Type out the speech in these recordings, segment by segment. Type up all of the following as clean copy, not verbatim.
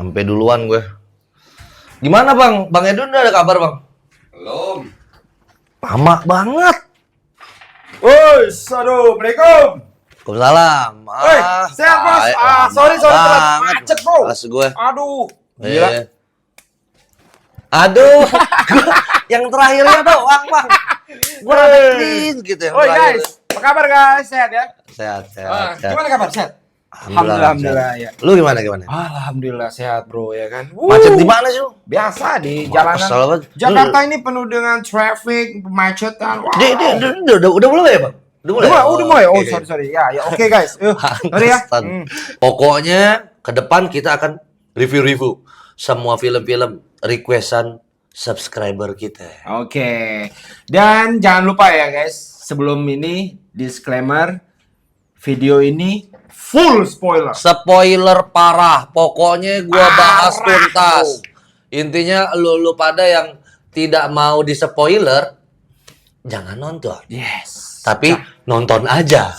Sampai duluan gue. Gimana Bang? Bang Edun udah ada kabar Bang? Belum. Lama banget. Woi, assalamualaikum. Waalaikumsalam. Woi, sehat bos. Sorry telat macet bro. Pas gue. Aduh, gila. Aduh, yang terakhirnya doang Bang. Gue rada cringe gitu yang Woi terakhir. guys, apa kabar guys? Sehat ya? Sehat. Gimana kabar? Sehat? Alhamdulillah. Ya. Lu gimana? Alhamdulillah sehat bro ya kan. Macet di mana sih lu? Biasa di Kesel jalanan. banget. Jakarta ini penuh dengan traffic, kemacetan. Wow. Udah mulai ya Bang? Udah mulai. Oh, Oke. sorry. Ya, oke guys. Sorry ya. Pantesan. Pokoknya ke depan kita akan review semua film-film requestan subscriber kita. Oke. Dan jangan lupa ya guys, sebelum ini disclaimer, video ini full spoiler. Spoiler parah. Pokoknya gua bahas Parah, tuntas. Intinya lu pada yang tidak mau di spoiler jangan nonton. Yes. Tapi nonton aja.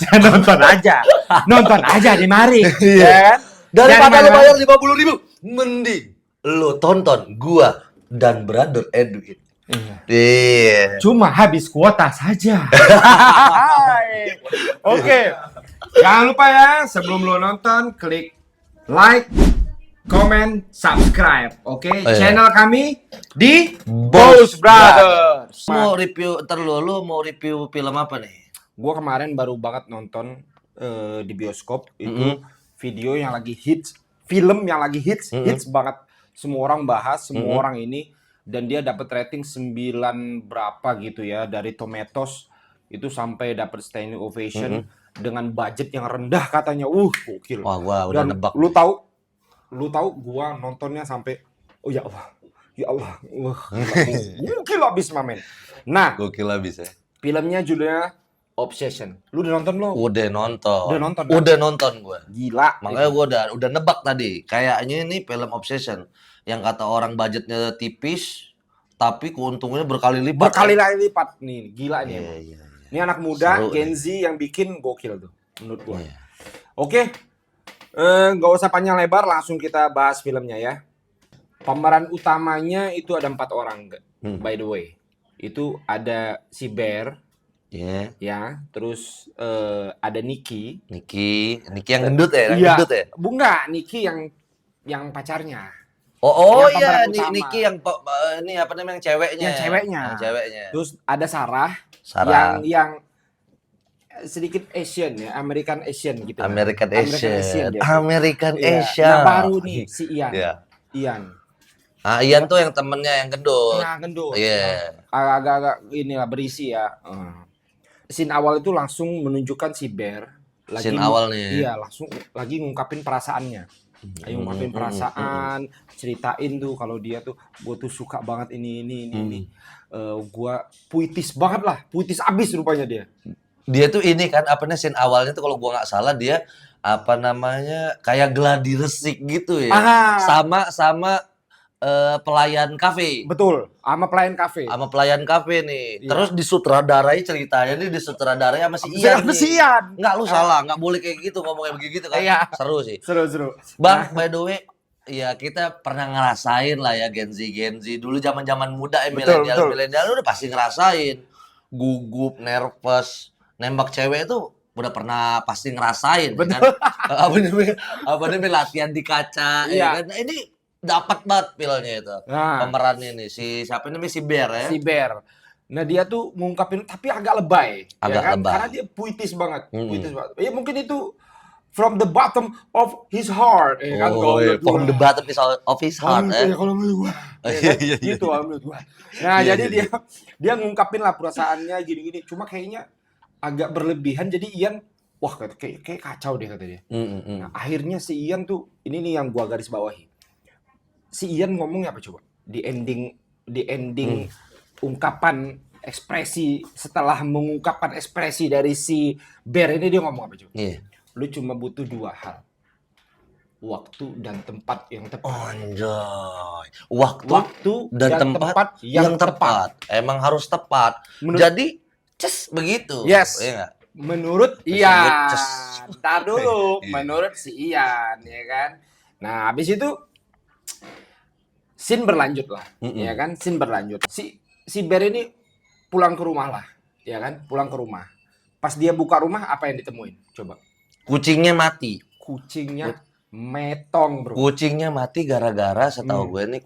Nonton aja di mari. Iya. Ya kan? Daripada Jangan lu bayar mana-mana. 50.000, mending lu tonton gua dan Brother Edwin. Iya. Iya. Cuma habis kuota saja. Oke. Jangan lupa ya, sebelum lo nonton klik like, comment, subscribe. Oke, iya. channel kami di Boss Boss Brothers. Mau review lu mau review film apa nih? Gua kemarin baru banget nonton di bioskop itu video yang lagi hits, film yang lagi hits banget. Semua orang bahas, semua orang ini, dan dia dapat rating 9 berapa gitu ya dari Tomatoes itu sampai dapat standing ovation dengan budget yang rendah katanya. Gokil. Wah, gua udah Dan nebak. lu tahu gua nontonnya sampai ya Allah, gokil abis mamen. Nah, Gokil abis ya. filmnya judulnya Obsession. Lu udah nonton belum? Udah nonton. Udah nonton, kan? Udah nonton gua. Gila. Makanya gua udah nebak tadi. Kayaknya ini film Obsession yang kata orang budgetnya tipis tapi keuntungannya berkali lipat. Berkali-kali lipat nih, gila nih. Emang. Iya. Ini anak muda Seru Gen nih. Z yang bikin gokil tuh menurut gua. Iya. Oke. Nggak usah panjang lebar, langsung kita bahas filmnya ya. Pemeran utamanya itu ada 4 orang, by the way. Itu ada si Bear, Iya. ya, terus ada Nicky. Niki yang gendut ya? Iya. Gendut ya? Enggak, Nicky yang pacarnya. Oh Yang iya, pemeran utama. Niki yang ini apa namanya yang ceweknya. Yang ceweknya. Yang ceweknya. Terus ada Sarah. Sarah. Yang sedikit Asian ya, American Asian gitu. American Asian. dia. American Iya. Asian. Nah, baru nih si Ian. Iya. Ian. Ian tuh yang temennya yang gendut. Nah, gendut. Iya. Agak-agak inilah berisi ya. Scene awal itu langsung menunjukkan si Bear Scene awal nih. Iya, langsung lagi ngungkapin perasaannya. Ayo ngungkapin perasaan, ceritain tuh kalau dia tuh gua tuh suka banget ini. Gua puitis banget lah, puitis abis rupanya dia. Dia tuh ini kan apa namanya scene awalnya tuh kalau gua nggak salah dia apa namanya kayak gladi resik gitu ya. Sama pelayan kafe. Betul, sama pelayan kafe. Sama pelayan kafe nih. Iya. Terus disutradarai ceritanya nih disutradarai sama si Ian. Sama si Ian. Enggak, lu salah, enggak boleh kayak gitu ngomongnya begitu kan. Iya. Seru sih. Seru. Bang, by the way, ya kita pernah ngerasain lah ya Gen Z dulu zaman-zaman muda ya Betul. milenial udah pasti ngerasain gugup, nervous, nembak cewek itu udah pernah pasti ngerasain ya kan. Apa namanya latihan di kaca ya Iya. kan. Nah, ini dapat banget feelnya itu. Nah. Pemerannya nih si siapa namanya si Bear ya. Si Bear. Nah, dia tuh ngungkapin tapi agak lebay, Agak ya kan? lebay. Karena dia puitis banget. Ya mungkin itu from the bottom of his heart, ya kan? Oh, iya. From the bottom of his heart ya. ya. Kalau menurut gua. Iya. Gitu kalau menurut gua. Nah, Iya, jadi dia ngungkapin lah perasaannya gini-gini. Cuma kayaknya agak berlebihan. Jadi Ian, wah kayak kacau deh kata dia. Nah, akhirnya si Ian tuh ini nih yang gua garis bawahi. Si Ian ngomongnya apa coba? Di ending ungkapan ekspresi setelah mengungkapkan ekspresi dari si Bear ini dia ngomong apa coba? Iya. Lu cuma butuh 2 hal. Waktu dan tempat yang tepat. Anjay. Waktu dan tempat yang tepat. Emang harus tepat. Jadi begitu. Yes. Iya enggak? Menurut Tersebut, Ian. Ntar dulu. Iya. Menurut si Ian, ya kan. Nah, habis itu Scene berlanjut lah, ya kan? Scene berlanjut. Si Bear ini pulang ke rumah lah, ya kan? Pulang ke rumah. Pas dia buka rumah, apa yang ditemuin? Coba. Kucingnya mati. Kucingnya metong, bro. Kucingnya mati gara-gara setahu gue nih.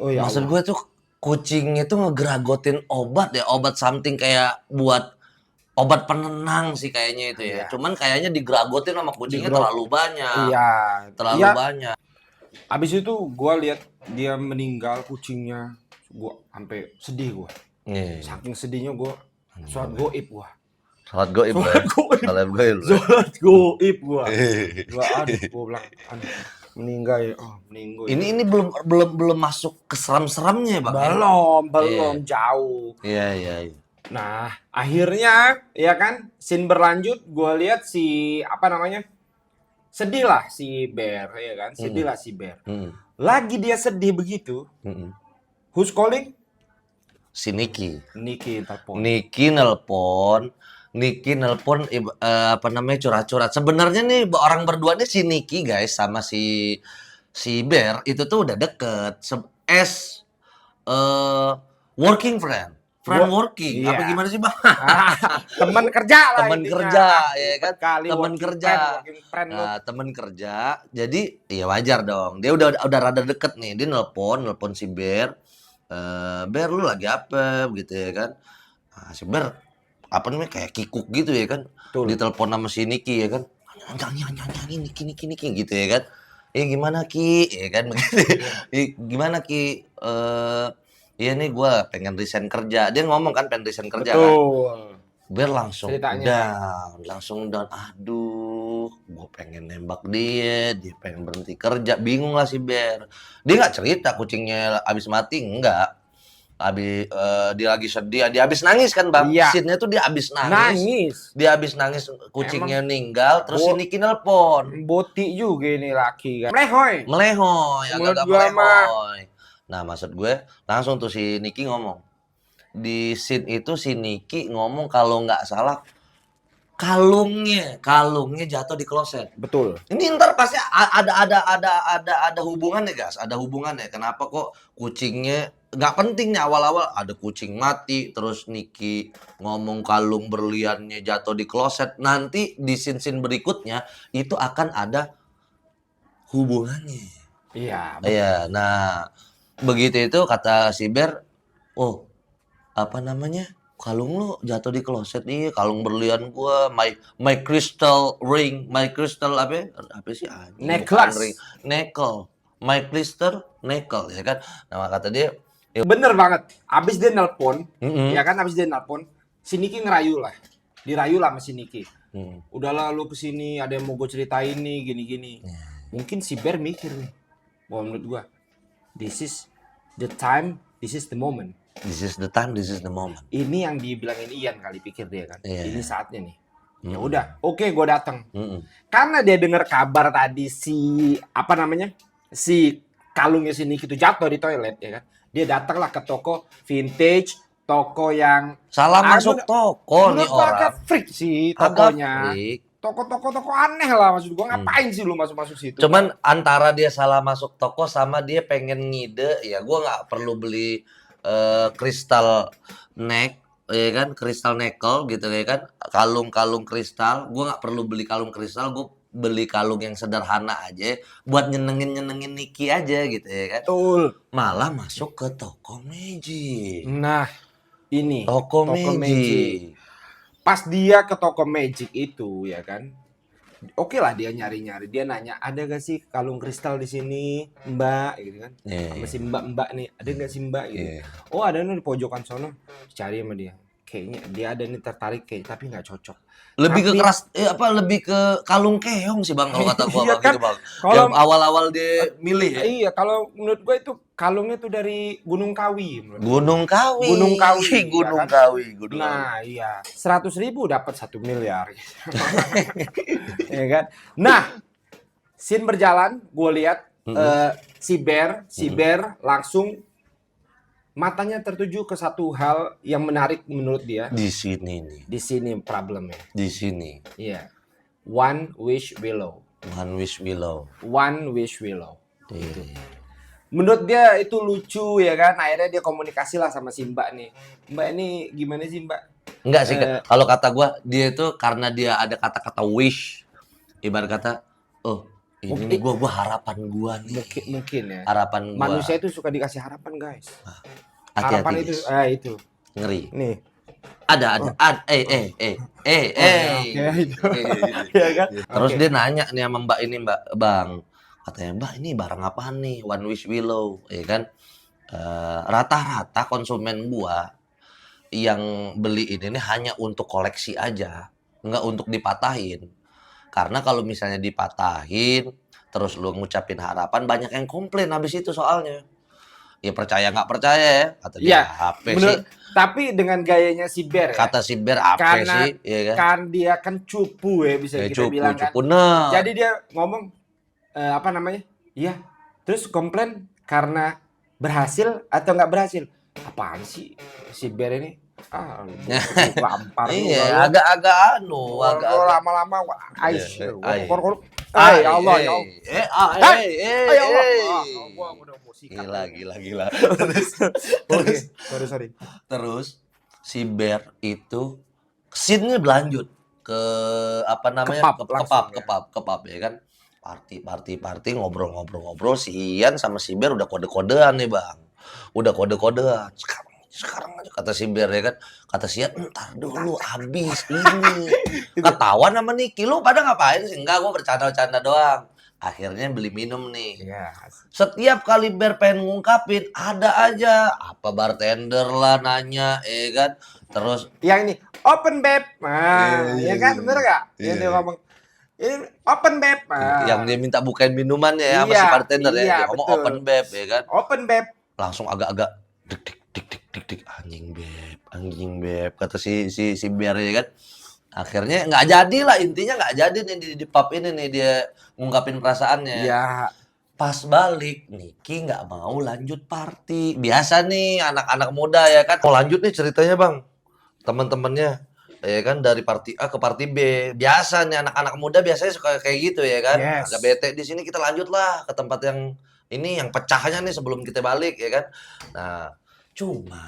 Oh ya Maksud Allah. gue tuh kucingnya tuh ngegeragotin obat ya, obat something kayak buat obat penenang sih kayaknya itu ya. Iya. Cuman kayaknya digeragotin sama kucingnya Digrog. terlalu banyak. Iya. Terlalu Iya. banyak. Abis itu gue lihat dia meninggal kucingnya, gue sampai sedih gue. Nih. Saking sedihnya gue sholat goib gue. Salat goib. Sholat goib. Salat goib. Sholat goib gue. Gue aduh, gue bilang, aduh, meninggal ya, meninggal. Ini belum masuk ke seram-seramnya, Bang. Belum jauh. Iya. Nah, akhirnya ya kan, scene berlanjut, gue lihat si sedih lah si Bear, ya kan, sedih lah si Bear. Lagi dia sedih begitu, who's calling? Si Niki. Niki telepon. Niki nelpon curhat-curhat. Sebenarnya nih orang berdua nih si Niki guys sama si Bear itu tuh udah deket working friend. Working. Iya. Apa gimana sih, Bang? Teman kerja lah Teman intinya. kerja ya kan? Kali Teman kerja. friend lu. Nah, teman kerja. Jadi ya wajar dong. Dia udah rada deket nih. Dia nelpon si Bear. Bear lu lagi apa gitu ya kan? Nah, si Bear apa namanya kayak kikuk gitu ya kan? Betul. Ditelepon sama si Niki ya kan? Nyanyi Niki gitu ya kan? Gimana Ki? Ya kan begitu. Gimana Ki? Iya nih gue pengen resign kerja. Dia ngomong kan pengen resign kerja kan. Bear langsung down. Aduh, gue pengen nembak dia pengen berhenti kerja. Bingung lah si Bear. Dia nggak cerita kucingnya abis mati, enggak. Dia lagi sedih, dia abis nangis kan Bang. Iya. Scene-nya tuh dia abis nangis. Dia abis nangis kucingnya meninggal, terus si Niki nelpon. Boti juga ini laki kan. Melehoy, Menurut agak gua melehoy. Nah, maksud gue langsung tuh si Niki ngomong. Di scene itu si Niki ngomong kalau nggak salah kalungnya jatuh di kloset. Betul. Ini ntar pasti ada hubungannya guys, ada hubungannya. Kenapa kok kucingnya nggak penting nih awal-awal ada kucing mati, terus Niki ngomong kalung berliannya jatuh di kloset. Nanti di scene berikutnya itu akan ada hubungannya. Iya. Iya, nah begitu itu kata si Bear, kalung lu jatuh di kloset nih, kalung berlian gua, my crystal ring, my crystal apa sih? Necklace. My crystal necklace ya kan. Nah kata dia, bener banget. Abis dia nelpon, ya kan abis dia nelpon, si Niki dirayu lah sama si Niki. Udahlah lu kesini, ada yang mau gue ceritain nih, gini-gini. Mungkin si Bear mikir nih, menurut gua, this is the time, this is the moment. This is the time, this is the moment. Ini yang dibilangin Ian kali pikir dia kan. Yeah. Ini saatnya nih. Ya udah, oke, gue datang. Karena dia dengar kabar tadi si kalungnya si Niki itu jatuh di toilet ya kan. Dia datanglah ke toko vintage, toko yang salah masuk toko nih orang. Agak freak sih tokonya. Freak. Toko aneh lah maksud gua, ngapain sih lu masuk situ? Cuman antara dia salah masuk toko sama dia pengen ngide, ya gua nggak perlu beli kristal neck, ya kan, kristal nickel gitu ya kan, kalung kristal. Gua nggak perlu beli kalung kristal, gua beli kalung yang sederhana aja buat nyenengin Niki aja gitu ya kan. Betul. Malah masuk ke toko Magic. Nah, ini toko Magic. Pas dia ke toko Magic itu ya kan, oke lah dia nyari-nyari, dia nanya ada gak sih kalung kristal di sini Mbak gitu kan, sama si Mbak nih ada gak sih Mbak gitu. Oh ada nih di pojokan sono, cari sama dia, kayaknya dia ada nih tertarik kayak tapi nggak cocok. Lebih ke kalung keong sih Bang kalau kata gua iya kan? gitu Bang. Kalau awal-awal dia milih ya. Iya, kalau menurut gue itu kalungnya tuh dari Gunung Kawi. Gunung Kawi. Ya kan? Nah, iya. 100.000 dapat 1 miliar. Ya kan? Nah, scene berjalan, gue lihat si Bear langsung matanya tertuju ke satu hal yang menarik menurut dia. Di sini nih. Di sini problemnya. Di sini. Iya. One wish below. One wish below. One wish below. Iya. menurut dia itu lucu ya kan. Akhirnya dia komunikasi lah sama si Mbak nih. Mbak ini gimana sih Mbak? Enggak sih, Eh, kalau kata gua dia itu karena dia ada kata-kata wish, ibarat kata, oh ini nih mungkin gua harapan gua nih, mungkin ya. harapan Manusia gua. itu suka dikasih harapan guys. Hati-hati Harapan Des, itu. ngeri. Nih. Ada, Oh, oh, oh ya oke itu. Ya kan? Terus Oke. dia nanya nih sama Mbak ini, Mbak, Bang, katanya Mbak ini barang apaan nih? One Wish Willow, ya kan? Rata-rata konsumen gua yang beli ini nih hanya untuk koleksi aja, nggak untuk dipatahin. Karena kalau misalnya dipatahin, terus lu ngucapin harapan, banyak yang komplain habis itu soalnya. Ya percaya nggak percaya ya, kata dia Iya, apa sih? menurut tapi dengan gayanya si Bear ya. Kata si Ber apa Karena sih? Ya kan? kan dia kan cupu ya bisa Ya kita cupu, bilang kan. cupu. Nah, Jadi dia ngomong apa namanya? Iya. Terus komplain karena berhasil atau nggak berhasil. Apaan sih si Bear ini? Ah, lu gampar juga iya, lu. agak-agak anu, Lu agak-agak. lama-lama Iya, Aish. ai. Eh, ya Allah, ya Allah. Eh, ya Allah. Ah, gua udah mau sikat Gila, lu. gila, gila. Terus, terus, Oke, sorry. terus si Bear itu scene-nya berlanjut ke apa namanya? Kepap langsung ya. Kepap ya kan. Party, ngobrol-ngobrol si Ian sama si Bear udah kode-kodean nih, Bang. Udah kode-kodean. Sekarang aja kata si Bear ya kan. Kata si Ian, entar dulu habis ini. Ketahuan sama Niki, lu pada ngapain sih? Enggak, gua bercanda-bercanda doang. Akhirnya beli minum nih. Iya. Setiap kali Bear pengen ngungkapin, ada aja. Apa bartender lah nanya, kan. Terus, Yang ini open beb. Nah, iya, ya kan iya, bener gak? Yang iya. dia ngomong ini open beb. Yang Nah, dia minta bukain minumannya ya sama iya, si bartender ya. iya Dia ngomong betul. open beb ya kan. Open beb. Langsung agak-agak dik dik dik dik dik dik anjing beb kata si Bear ya kan. Akhirnya nggak jadi lah, intinya nggak jadi nih di pub ini nih dia ngungkapin perasaannya. Ya, Pas balik, Niki nggak mau lanjut party. Biasa nih anak-anak muda ya kan. Mau lanjut nih ceritanya bang, teman-temannya ya kan dari party A ke party B. Biasa nih anak-anak muda biasanya suka kayak gitu ya kan. Agak yes. bete di sini kita lanjut lah ke tempat yang ini yang pecahnya nih sebelum kita balik ya kan. Nah, cuma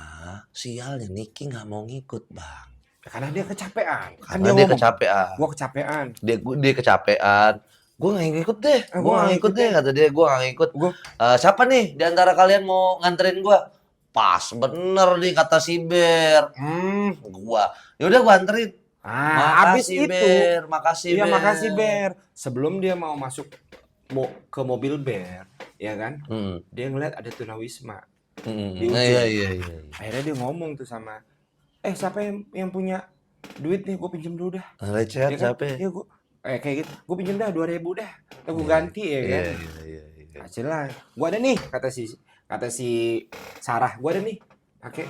sialnya Niki nggak mau ngikut bang. Karena dia kecapean. Kan Karena dia dia ngomong, kecapean. gua kecapean. Dia kecapean. Gue nggak ngikut deh, gue Gua nggak gak ngikut ngikut deh deh. kata dia, gue nggak ngikut. Gua Siapa nih di antara kalian mau nganterin gue? Pas bener nih kata si Ber. Gua. Ya udah gua anterin. abis Makasih itu, Ber, makasih iya Ber. makasih Bear. Sebelum dia mau masuk ke mobil Bear, ya kan? Dia ngeliat ada tunawisma di Nah, ujung. iya. Akhirnya dia ngomong tuh sama, siapa yang punya duit nih, gue pinjem dulu dah. Receh Ya kan? siapa? Ya gue kayak gitu, gue pinjem dah 2.000 dah, gue ganti ya kan. Iya. Hasilnya, gue ada nih kata si Sarah, gue ada nih. Oke,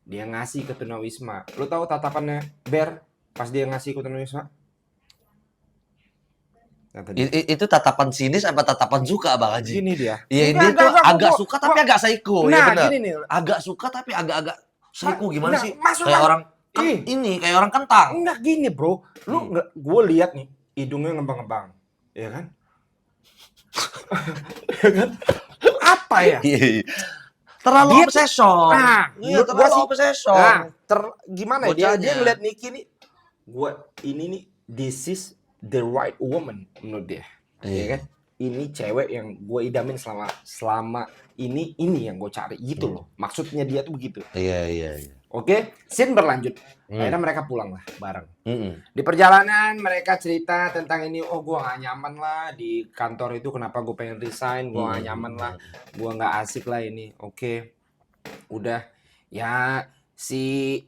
dia ngasih ke tunawisma. Lu tahu tatapannya Bear pas dia ngasih ke tunawisma? Kata dia, Itu tatapan sinis apa tatapan suka Bang Haji? gini dia. Iya, dia Enggak, tuh agak gua- suka tapi agak psycho, ya Nah, benar. gini nih. Agak suka tapi agak-agak psycho gimana Enggak, sih? masuk Kayak Bang. orang Ih, kayak orang kentang. enggak gini, Bro. Lu enggak, gue lihat nih hidungnya ngembang-ngembang. Ya kan? Ya kan? Apa ya? Iya. Terlalu Dia obsession. Nah, Iya, menurut gua terlalu sih, obsession. nah, gimana ya? Dia Bocahnya. ngeliat Niki nih, ini nih, this is the right woman menurut dia. Ya Iya. kan? Ini cewek yang gue idamin selama ini yang gue cari gitu loh. Maksudnya dia tuh begitu. Iya. Oke, scene berlanjut. Akhirnya mereka pulang lah bareng. Mm-mm. Di perjalanan mereka cerita tentang ini, oh gue gak nyaman lah di kantor itu, kenapa gue pengen resign, gue gak nyaman lah, gue gak asik lah ini. Oke, udah ya si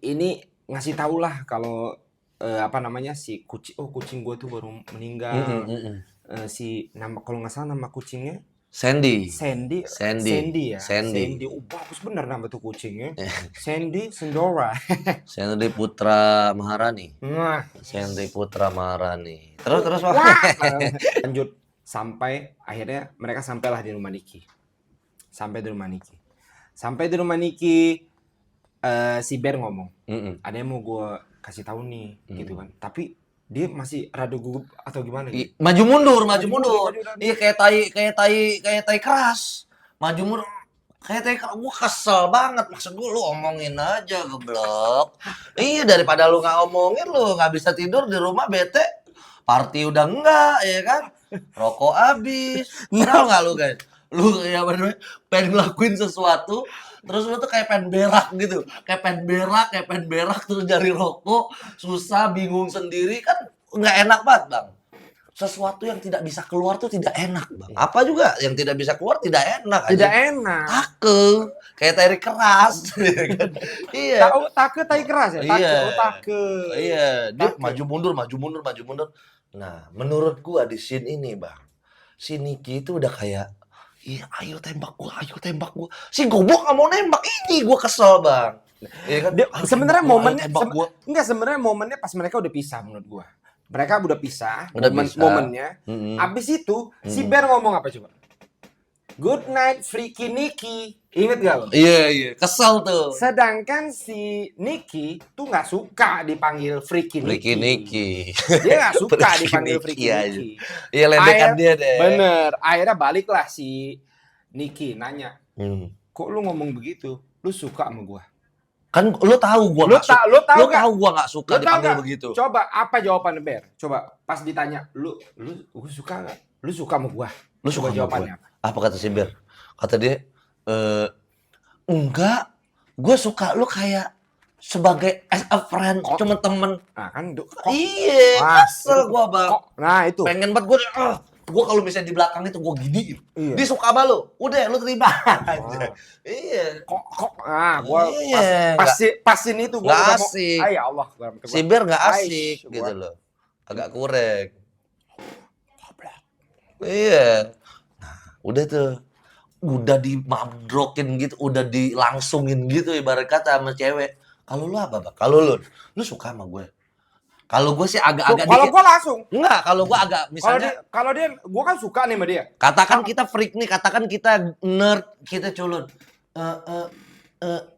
ini ngasih tau lah kalau apa namanya si kucing gue tuh baru meninggal. Kalau nggak salah nama kucingnya Sandy. Sandy ya. Sandy. Oh, bagus bener nama tuh kucingnya. Sandy Sendora. Sandy Putra Maharani. Nah, Sandy Putra Maharani. Terus Bang. lanjut sampai akhirnya mereka sampailah di rumah Niki. Sampai di rumah Niki si Bear ngomong, ada yang mau gue kasih tahu nih, gitu kan. Tapi dia masih rada gugup atau gimana gitu. Maju mundur. mundur. Iya kayak tai keras. Maju mundur. Kayak tai keras. Gua kesel banget. Maksud gua lu omongin aja goblok. Iya daripada lu nggak omongin lu nggak bisa tidur di rumah bete. Party udah enggak ya kan? Rokok habis. Tahu nggak lu guys? Lu ya bener pengen ngelakuin sesuatu terus lu tuh kayak pengen berak gitu. Kayak pengen berak terus cari rokok, susah, bingung sendiri kan nggak enak banget, Bang. Sesuatu yang tidak bisa keluar tuh tidak enak, Bang. Apa juga yang tidak bisa keluar tidak enak Tidak aja. enak. Take, kayak tarik keras. Ya kan? Iya. Take tai keras ya? Iya. Take. Iya, dia Take. maju mundur. Nah, menurut gua di scene ini, Bang, si Niki itu udah kayak, iya, ayo tembak gua. Si goblok nggak mau nembak, ini gua kesel, Bang. Iya kan? Ayo Sebenarnya tembak gua, ayo momennya tembak gua. enggak, sebenarnya momennya pas mereka udah pisah menurut gua. Mereka udah pisah, Udah pisah. momennya. Mm-mm. Abis itu si Bear ngomong apa coba? Good night Freaky Nicky. Ingat gak lo? Iya, kesel tuh. Sedangkan si Nicky tuh nggak suka dipanggil Freaky Ricky Nicky. Niki. Dia nggak suka Freaky dipanggil Nicky Freaky aja. Nicky. Iya, ledekan dia deh. Bener. Akhirnya baliklah si Nicky nanya, Hmm. kok lu ngomong begitu? Lu suka sama gua? Kan lu tahu gua Lu nggak suka. lu tahu Lu nggak? tahu gua nggak suka Lu tahu dipanggil nggak? begitu. Coba apa jawaban Bear? Coba pas ditanya, lu suka nggak? Lu suka sama gua? Lu suka Coba sama jawabannya gua? Apa kata si Ber? Kata dia, enggak, gue suka lu kayak sebagai as a friend, Kok? cuma temen. Nah kan, Iya, Wah, kesel gue bang. Nah itu. Pengen banget gue kalau misalnya di belakang itu gue gini. Iya. Dia suka sama lu, udah lu terima aja. Iya. Nah, gua Iya, pasin itu gua nggak udah mau. asik. Ay, ya Allah. Si Ber nggak asik Aish, gitu gua. loh, agak kurang. Iya. Nah, udah tuh. Udah dimabrokin gitu, udah dilangsungin gitu ibarat kata sama cewek. Kalau lu apa, Bang? Kalau lu suka sama gue. Kalau gue sih agak-agak Kalau dikit. gua langsung. Enggak, kalau gue agak Kalau misalnya dia, gua kan suka nih sama dia. katakan kita freak nih, katakan kita nerd, kita culun.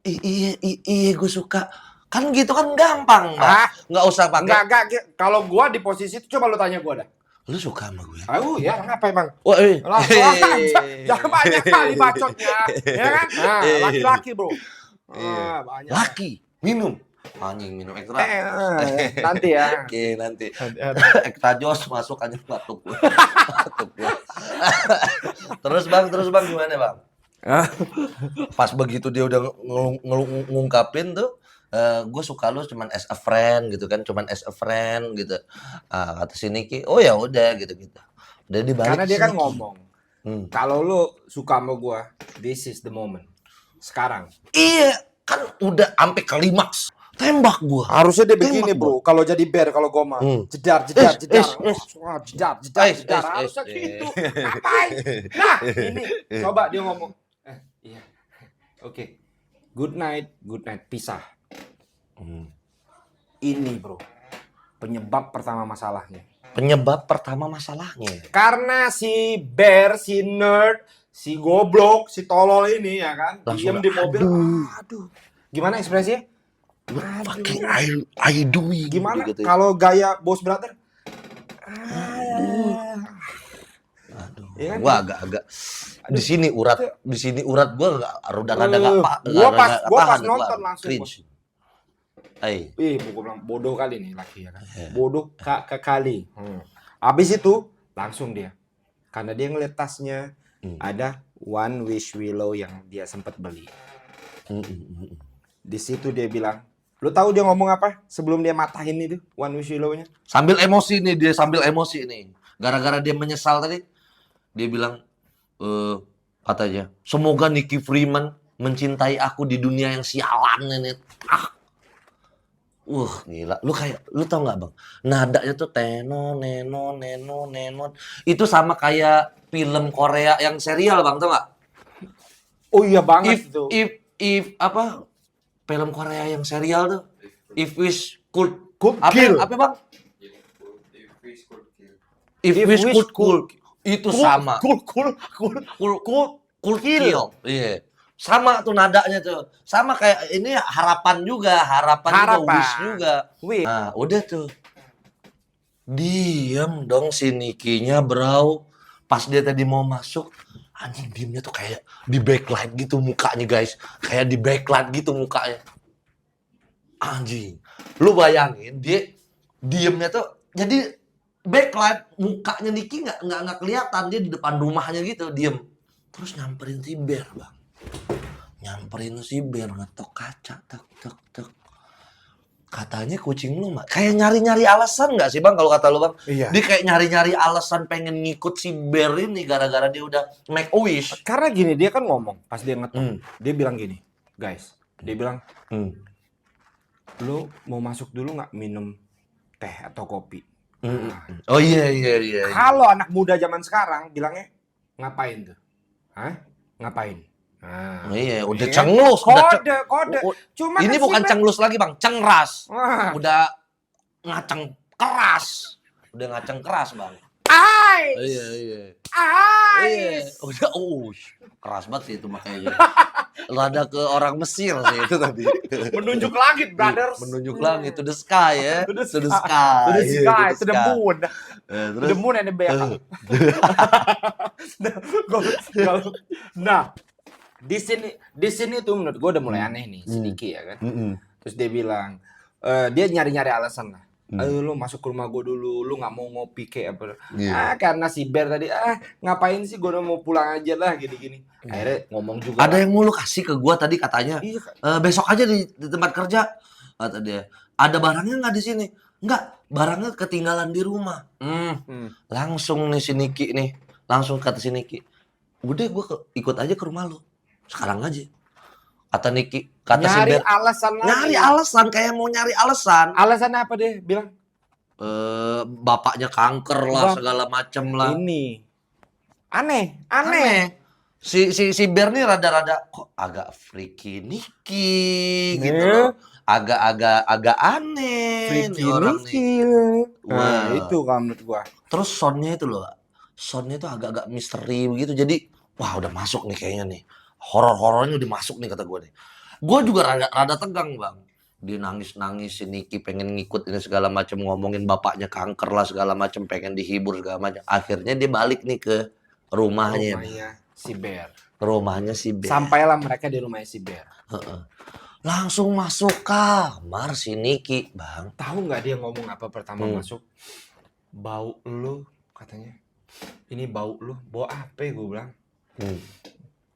Iya gue suka. Kan gitu kan gampang, Bang. Ah, Nggak usah pakai. enggak. Kalau gua di posisi itu coba lu tanya gua dah. Lu suka sama gue? Ya, kenapa emang? Wah, Langsung aja. Jangan banyak kali bacotnya. Ya kan? Nah, laki-laki, Bro. Iya. Banyak. Laki, minum. Anjing minum ekstra. Nanti ya. Oke, nanti. Ekstra jos masuk aja batuk gua. Terus bang gimana bang? Pas begitu dia udah ngungkapin tuh, gue suka lu cuman as a friend gitu kan, gitu. Kata si Niki, oh ya udah gitu. Udah dibalik. Karena dia si kan Niki. ngomong, kalau lu suka sama gua, this is the moment. Sekarang. Iya, kan udah sampai klimaks. Tembak gua. Harusnya dia begini, Tembak Bro. Kalau jadi Bear, kalau gua mah jedar. Wah, jedar. Harusnya gitu. Ngapain? Nah, ini coba dia ngomong. Iya. Oke. Good night. Pisah. Ini, Bro. Penyebab pertama masalahnya. Karena si Bear, si nerd, si goblok, si tolol ini ya kan, Langsung, diem di mobil. Aduh. Gimana ekspresinya? Fucking I doing. Gimana gitu. kalau gaya bos brother? Aduh. Ya kan? Gua agak di sini urat gua udah rada Gua pas nonton langsung. cringe. Gua bilang bodoh kali nih laki ya kan. Bodoh kali. Abis itu langsung dia. Karena dia ngeliat tasnya ada One Wish Willow yang dia sempat beli. Di situ dia bilang, lu tahu dia ngomong apa sebelum dia matahin itu One Wish Willow-nya? Sambil emosi nih. Gara-gara dia menyesal tadi, dia bilang, katanya, semoga Nicky Freeman mencintai aku di dunia yang sialan ini. Gila. Lu tau nggak bang? Nadanya tuh neno. Itu sama kayak film Korea yang serial bang, tau nggak? Oh iya banget itu. If apa? Film Korea yang serial tuh, If Wish Could Kill. Apa bang? If Wish Could itu sama. Cool. Kill. Iya. Sama tuh nadanya tuh. Sama kayak ini harapan juga wish juga. Wish. Nah, udah tuh. Diem dong si Nikinya, bro. Pas dia tadi mau masuk, anjing diemnya tuh kayak di backlight gitu mukanya, guys. Kayak di backlight gitu mukanya. Anjing. Lu bayangin dia diemnya tuh jadi backlight mukanya Niki nggak kelihatan, dia di depan rumahnya gitu diem. Terus nyamperin si Bear, Bang. Nyamperin si Bear ngetok kaca, tek tek tek. Katanya kucing lu kayak nyari-nyari alasan nggak sih Bang kalau kata lu Bang? Iya. Dia kayak nyari-nyari alasan pengen ngikut si Bear ini gara-gara dia udah make a wish. Karena gini, dia kan ngomong pas dia ngetok. Hmm. Dia bilang gini, guys. Dia bilang, Hmm. lu mau masuk dulu nggak minum teh atau kopi? Hmm. Oh iya. Kalau anak muda zaman sekarang bilangnya ngapain tuh? Hah? Ngapain? Nah, Oh iya, udah iya kan? cenglus, Kode. Cuma ini kan bukan si cenglus lagi Bang, cengras. Wah. Udah ngaceng keras. Udah ngaceng keras Bang. Ais. Iya. Ais. Udah keras banget sih itu makanya. Rada ke orang Mesir sih itu tadi. Menunjuk langit, brothers. Menunjuk langit, to the sky ya. To the To the sky. sky. To the Iya, sky, to to the moon. terus, To the moon and the back. Kalau- Nah, di sini tuh menurut gue udah mulai aneh nih si Niki ya kan. Terus dia bilang, dia nyari-nyari alasan lah. Ayo lu masuk ke rumah gue dulu, lu nggak mau ngopi kayak apa? Karena si Bear tadi, ngapain sih gue udah mau pulang aja lah gini-gini. Akhirnya ngomong juga. Ada yang mau lu kasih ke gua tadi katanya. Iya. Besok aja di tempat kerja kata dia. Ada barangnya nggak di sini? Nggak, barangnya ketinggalan di rumah. Langsung nih si Niki nih, langsung kata si Niki. Udah gua ikut aja ke rumah lu. Sekarang aja. Kata Niki, kata si Nyari Bear. alasan lagi. Nyari alasan, kayak mau nyari alasan. Alasannya apa deh? Bilang Bapaknya kanker lah, segala macem lah. ini aneh. Si Bear nih rada-rada kok agak freaky Niki gitu loh. Agak aneh Freaky nih orang Niki. nih. Nah, itu kan menurut gua. Terus soundnya itu loh. Soundnya itu agak-agak misteri begitu. Jadi wah udah masuk nih kayaknya nih. Horor-horornya udah masuk nih kata gue nih. Gue juga rada tegang Bang. Dia nangis-nangis si Niki pengen ngikut ini segala macam, ngomongin bapaknya kanker lah segala macam, pengen dihibur segala macam. Akhirnya dia balik nih ke rumahnya. Si Bear. Rumahnya si Bear. Sampailah mereka di rumahnya si Bear. Langsung masuk kamar si Niki, Bang. Tahu nggak dia ngomong apa pertama masuk? Bau lu katanya. Ini bau lu, bau apa gue bilang?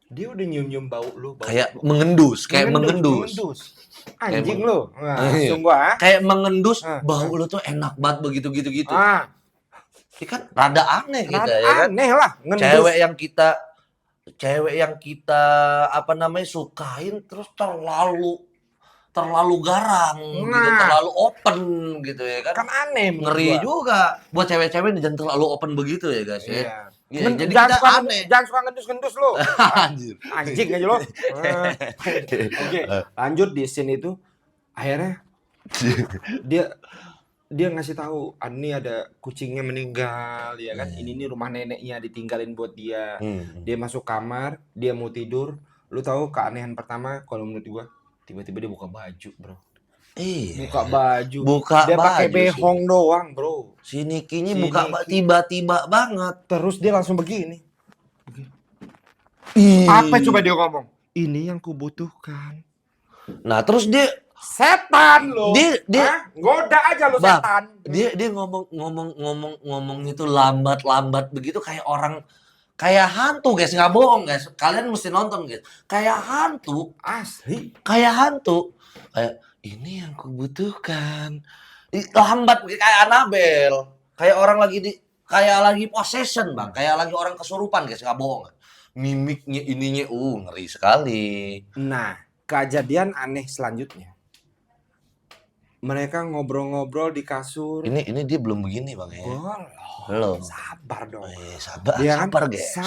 Dia udah nyium-nyium bau lu. Kayak mengendus. Anjing lu. Langsung gua. Kayak mengendus, bau lu tuh enak banget begitu. Ini kan rada aneh gitu ya kan. Aneh lah, ngendus. Cewek yang kita apa namanya sukain terus terlalu garang gitu, terlalu open gitu ya kan. Kan aneh Ngeri juga buat cewek-cewek nih, jangan terlalu open begitu ya guys ya. Iya. Jadi jangan kita suka, aneh. Jangan suka ngendus-ngendus lu. Anjir. Anjing aja lo. Oke, lanjut di scene itu akhirnya dia ngasih tahu, ini ada kucingnya meninggal ya kan. Ini nih rumah neneknya ditinggalin buat dia. Dia masuk kamar, dia mau tidur. Lu tahu keanehan pertama kalau menurut gua, tiba-tiba dia buka baju, Bro. Iya. Buka baju. Dia pakai behong doang, Bro. Si Nikinya buka tiba-tiba banget. Terus dia langsung begini. Ih. Apa coba dia ngomong? Ini yang kubutuhkan. Nah, terus dia setan lo. Dia goda aja lo setan. Dia ngomong itu lambat begitu kayak orang, kayak hantu guys, nggak bohong guys. Kalian mesti nonton guys. Kayak hantu, asli. Kayak hantu. Kayak ini yang kubutuhkan. Lambat kayak Annabelle. Kayak orang kayak lagi possession Bang. Kayak lagi orang kesurupan guys, nggak bohong. Mimiknya ininya ngeri sekali. Nah, kejadian aneh selanjutnya. Mereka ngobrol-ngobrol di kasur. Ini dia belum begini Bang ya. Belum. Sabar dong. Sabar guys.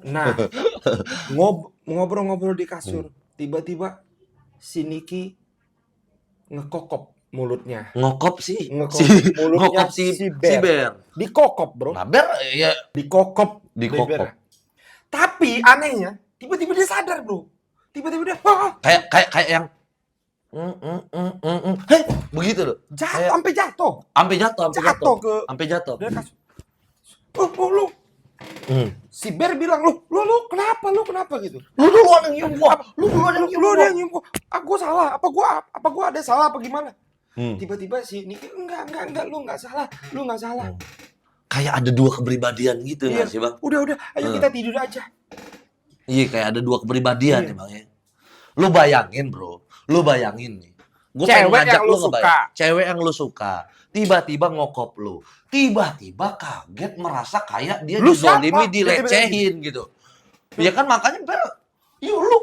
Nah, ngobrol-ngobrol di kasur. Tiba-tiba si Niki ngekokop mulutnya. Ngokop sih. Mulutnya si Bear. Dikokop, Bro. Nah, Bear ya dikokop. Tapi anehnya, tiba-tiba dia sadar, Bro. Tiba-tiba dia kayak yang Heh, begitu loh. Jatuh, sampai jatuh. Sampai jatuh Sampai jatuh. Dia kasih, lu. Hmm. Si Bear bilang, lu kenapa gitu. Lu duluan yang nyium gua. Lu duluan yang nyium Lu gua. dia nyium gua. Gua salah. Apa gua ada salah apa gimana? Hmm. Tiba-tiba si Niki, enggak, lu enggak salah. Kayak ada dua kepribadian gitu Iya. nggak sih, Bang? Udah, ayo kita tidur aja. Iya, kayak ada dua kepribadian Iya. ya, Bang ya. Lu bayangin, Bro. Lu bayangin nih. Gua Cewek pengen ngajak yang lu ngebayang. suka. Cewek yang lu suka. Tiba-tiba ngokop lu. Tiba-tiba kaget merasa kayak dia Lu dizolimi, siapa? dilecehin gitu. Ya kan makanya yuk lu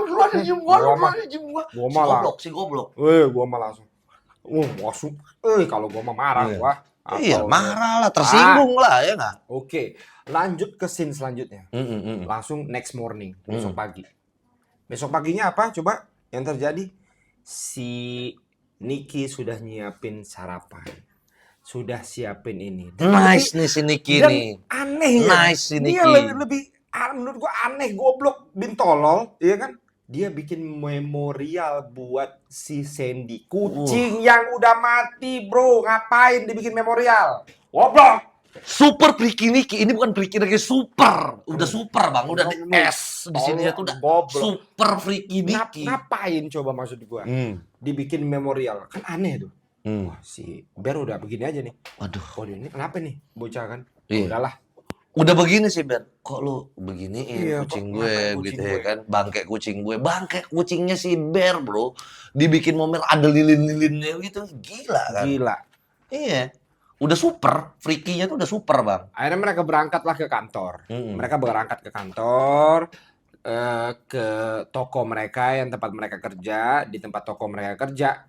duluan yang nyium gua, lu duluan yang nyium gua. Gua malah. Si goblok. Gua mah langsung. Langsung. Kalau gua mah marah Iya. gua. Iya, marah lah, tersinggung lah, ya nggak? Oke, lanjut ke scene selanjutnya. Mm. Langsung next morning, besok pagi. Besok paginya apa? Coba yang terjadi. Si Niki sudah nyiapin sarapan. Sudah siapin ini. Nice nih si Niki dan nih. Aneh ya. Nice si Dia Niki. lebih menurut gua aneh, goblok, bintolol, iya kan? Dia bikin memorial buat si Sandy. Kucing yang udah mati, bro. Ngapain dibikin memorial? Goblok. Super Freaky Niki. Ini bukan Freaky Niki, super. Udah super, Bang. Udah di S di sini tuh udah Goblok. Super Freaky Niki. Ngapain coba maksud gua? Dibikin memorial. Kan aneh tuh. Wah, si Bear udah begini aja nih. Waduh. Oh, ini kenapa nih? Bocah kan? Iya. Udahlah. Udah begini sih, Ben. Kok lu beginiin Iya, kucing kok gue ngapain gitu kucing ya gue? kan? Bangke kucing gue. Bangke kucingnya si Bear, bro. Dibikin momen ada lilin-lilinnya gitu. Gila kan? Gila. Iya. Udah super. Freaky-nya tuh udah super, Bang. Akhirnya mereka berangkatlah ke kantor. Mm-mm. Mereka berangkat ke kantor, ke toko mereka yang tempat mereka kerja. Di tempat toko mereka kerja,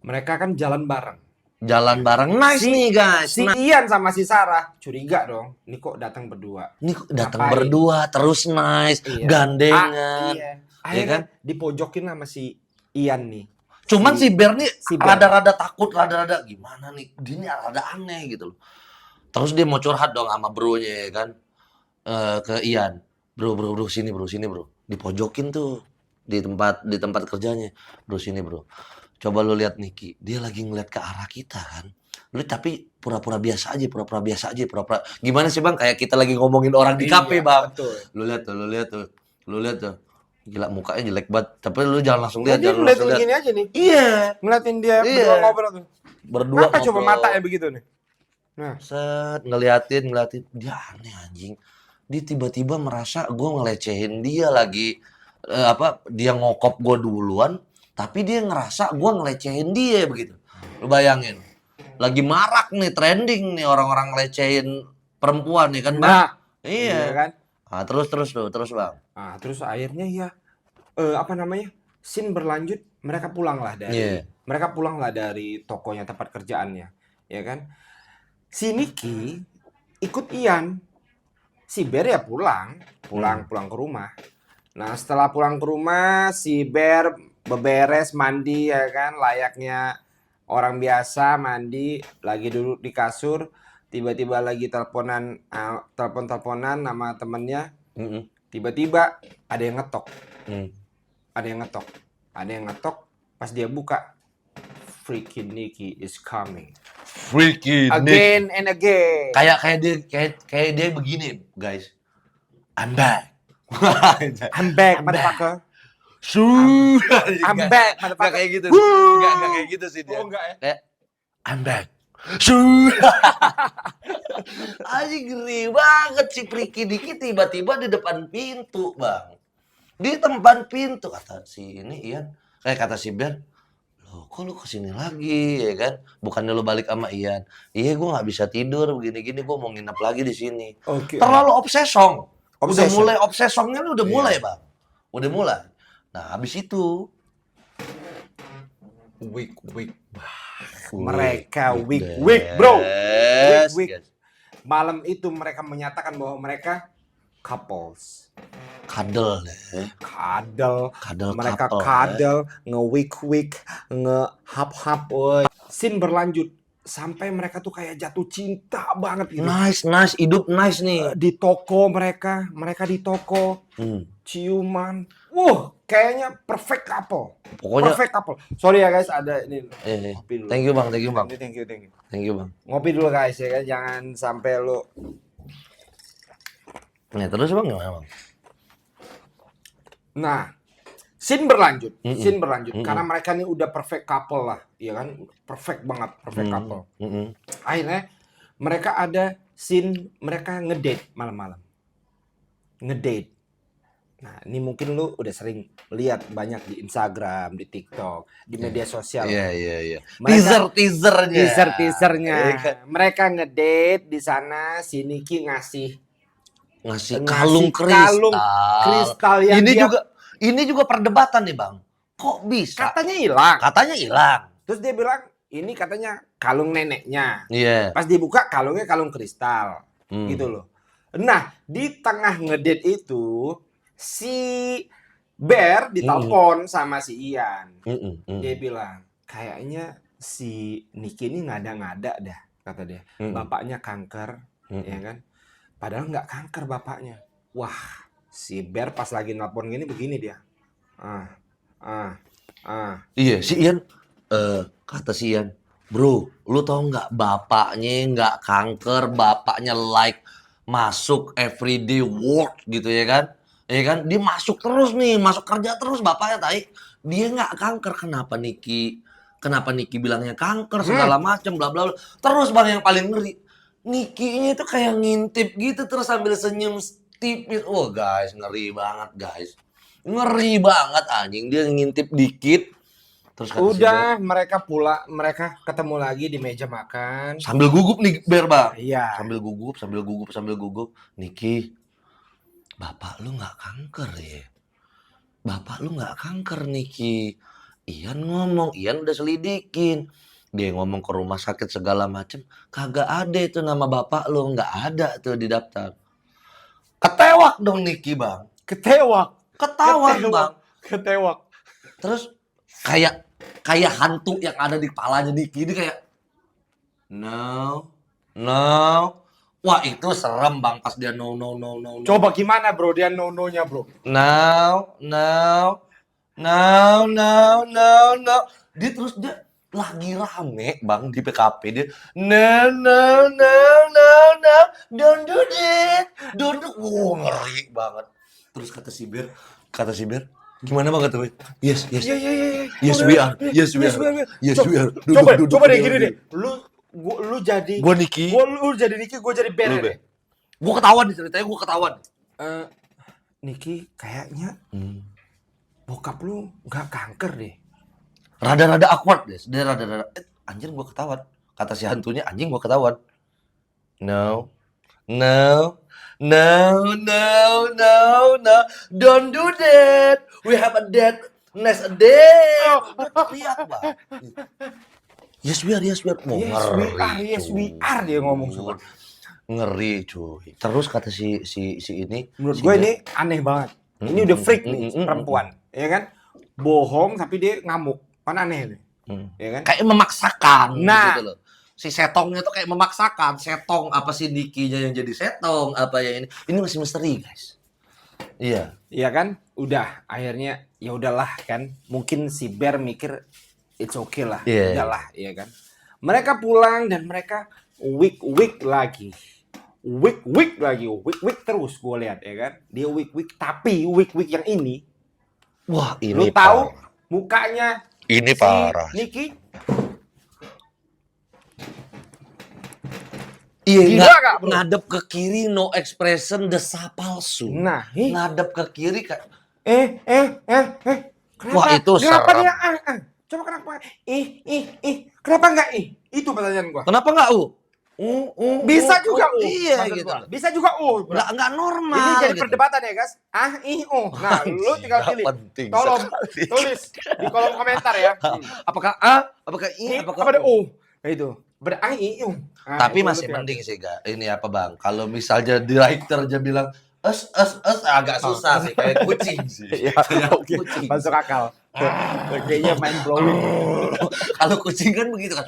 mereka kan jalan bareng. Jalan bareng. Nice nih, guys. Si Ian sama si Sarah curiga dong. Ini kok datang berdua? Ini kok datang Ngapain? berdua, terus nice, Iya. gandengan. Iya. Ya Akhirnya kan? dipojokin sama si Ian nih. Cuman si Bear nih si Bear. rada-rada takut, rada-rada gimana nih? Dia ini rada aneh gitu loh. Terus dia mau curhat dong sama bro-nya ya kan. Ke Ian. Bro, sini bro. Dipojokin tuh di tempat kerjanya. Bro, sini bro. Coba lu lihat Niki, dia lagi ngeliat ke arah kita kan. Lu tapi pura-pura biasa aja. Gimana sih, Bang? Kayak kita lagi ngomongin orang di kafe, Bang. Betul. Lu lihat tuh. Gila, mukanya jelek banget. Tapi lu jangan langsung lihat, Dia ngeliatin gini aja nih. Iya. Ngeliatin dia Iya. berdua ngobrol tuh. Berdua Kenapa coba ngobrol. matanya begitu nih? Nah, Set, ngeliatin. Dia aneh anjing. Dia tiba-tiba merasa gue ngelecehin dia lagi. Dia ngokop gue duluan. Tapi dia ngerasa gue ngelecehin dia begitu. Lu bayangin. Lagi marak nih, trending nih orang-orang ngelecehin perempuan nih kan, Bang? nah, Iya. kan? Nah, terus Bang. Ah, terus akhirnya ya scene berlanjut, mereka pulanglah Iya. dari tokonya tempat kerjaannya, ya kan? Si Niki ikut Ian. Si Bear ya pulang ke rumah. Nah, setelah pulang ke rumah, si Bear beberes mandi ya kan, layaknya orang biasa mandi, lagi duduk di kasur, tiba-tiba lagi telepon-teleponan sama temennya. Tiba-tiba ada yang ngetok. Ada yang ngetok. Pas dia buka, freaking Niki is coming. Freaky Again and again. Kayak dia begini, guys. I'm back. I'm back, motherfucker. I'm back, Enggak motherfucker. kayak gitu. Enggak kayak gitu sih dia. Oh, enggak ya? Kayak I'm back. Anjing ngeri banget si Freaky Niki tiba-tiba di depan pintu, Bang. Di depan pintu kata si ini Ian. Kata si Ben. Loh, kok lu kesini lagi ya kan? Bukannya lu balik sama Ian. Iya, gue nggak bisa tidur begini-gini, gue mau nginep lagi di sini. Oke. Terlalu obsesong. Udah Obsession. mulai obsesongnya udah Iya. mulai, Bang. Udah mulai. Nah, habis itu Weak. Mereka weak, bro. Weak. Guys. Malam itu mereka menyatakan bahwa mereka couples. Kadel deh. Kadel. Mereka couple, kadel, nge-weak, nge-hap-hap, woy. Scene berlanjut. sampai mereka tuh kayak jatuh cinta banget gitu. Nice, hidup nice nih. Di toko mereka di toko ciuman. Kayaknya perfect couple. Pokoknya Perfect couple. Sorry ya guys, ada ini. Ngopi dulu. thank you bang. Thank you. Thank you bang. Ngopi dulu guys ya kan, jangan sampai lu. Nah terus bang gimana bang? Nah, scene berlanjut karena mereka ini udah perfect couple lah, ya kan? Perfect banget, perfect couple. Akhirnya mereka ada scene mereka ngedate malam-malam. Ngedate. Nah, ini mungkin lu udah sering lihat banyak di Instagram, di TikTok, di media sosial. Iya. Teasernya. Mereka ngedate di sana, si Niki ngasih kalung kristal yang ini juga perdebatan nih bang. Kok bisa? Katanya hilang. Terus Terus dia bilang ini katanya kalung neneknya. Iya. Pas dibuka kalungnya kalung kristal. Gitu loh. Nah, di tengah ngedate itu si Bear ditelepon sama si Ian. Dia bilang, kayaknya si Niki ini ngada-ngada dah, kata dia. Bapaknya kanker, ya kan? Padahal nggak kanker bapaknya. Wah, si Bear pas lagi nelpon gini begini dia. Iya, si Ian kata si Ian, bro, lu tau nggak bapaknya nggak kanker, bapaknya like masuk everyday work gitu ya kan? Ya kan? Dia masuk terus nih, masuk kerja terus bapaknya tai. Dia nggak kanker, kenapa Niki bilangnya kanker segala macam bla bla bla. Terus bang yang paling ngeri, Nikinya itu kayak ngintip gitu terus sambil senyum tipis. Wah guys, ngeri banget guys. Ngeri banget anjing, dia ngintip dikit. Terus udah mereka ketemu lagi di meja makan. Sambil gugup nih Bear bang. Iya. Sambil gugup. Niki, bapak lu nggak kanker ya? Bapak lu nggak kanker Niki. Ian udah selidikin. Dia ngomong ke rumah sakit segala macem, kagak ada itu nama bapak lu, nggak ada tuh di daftar. Ketewak dong Niki bang. Ketawa Bang. Ketewak. Terus kayak hantu yang ada di kepalanya Niki ini kayak no. Wah itu serem bang pas dia no. Coba gimana bro dia no-nya bro? No. Dia terus dia lagi rame bang di PKP dia no, don't do that. Wow, ngeri banget. Terus kata si Bear, gimana bang kata Bear? Yes we are. Coba deh gini deh. Lu jadi gua Niki. Lu jadi Niki, gua jadi Bear deh. Gua ketahuan nih ceritanya, Niki kayaknya bokap lu nggak kanker deh. Rada-rada awkward deh. Dia rada-rada anjir gua ketahuan. Kata si hantunya, anjing gua ketahuan. No. Don't do that. We have a date next day. Teriak, Bang. Yes we are. Oh, Yes we are dia ngomong semua. Ngeri cuy. Terus kata si ini. Menurut gue ini aneh banget. Ini udah freak nih perempuan, ya kan? Bohong tapi dia ngamuk. Kan aneh nih. Ya kan? Kayak memaksakan nah, gitu loh. Si setongnya tuh kayak memaksakan. Setong apa si Nikinya yang jadi setong, apa yang ini. Ini masih misteri, guys. Iya. Iya kan? Udah akhirnya ya udahlah kan. Mungkin si Bear mikir it's okay lah. Yeah. Udahlah, ya kan? Mereka pulang dan mereka week lagi. Week terus gue lihat ya kan. Dia week tapi week yang ini wah, ini lu tahu mukanya ini si parah. Niki iya, ngadep ke kiri no expression desa palsu. Nah, ngadep ke kiri kayak kenapa? Wah, itu kenapa serem. dia coba kenapa? Kenapa enggak Itu pertanyaan gua. Kenapa enggak Bisa juga iya gitu. Bisa juga Enggak normal. Ini jadi gitu. perdebatan ya, guys. Nah, lu tinggal pilih. Tolong tulis di kolom komentar ya. Apakah A, apakah I, apakah ada U? Nah, itu. Tapi masih mending sih, Ga. Ini apa, Bang? Kalau misalnya director aja bilang agak Oh. susah sih, kayak kucing sih. Ya, Kayak oke, kucing. masuk akal. Kayaknya main blowing. Kalau kucing kan begitu kan.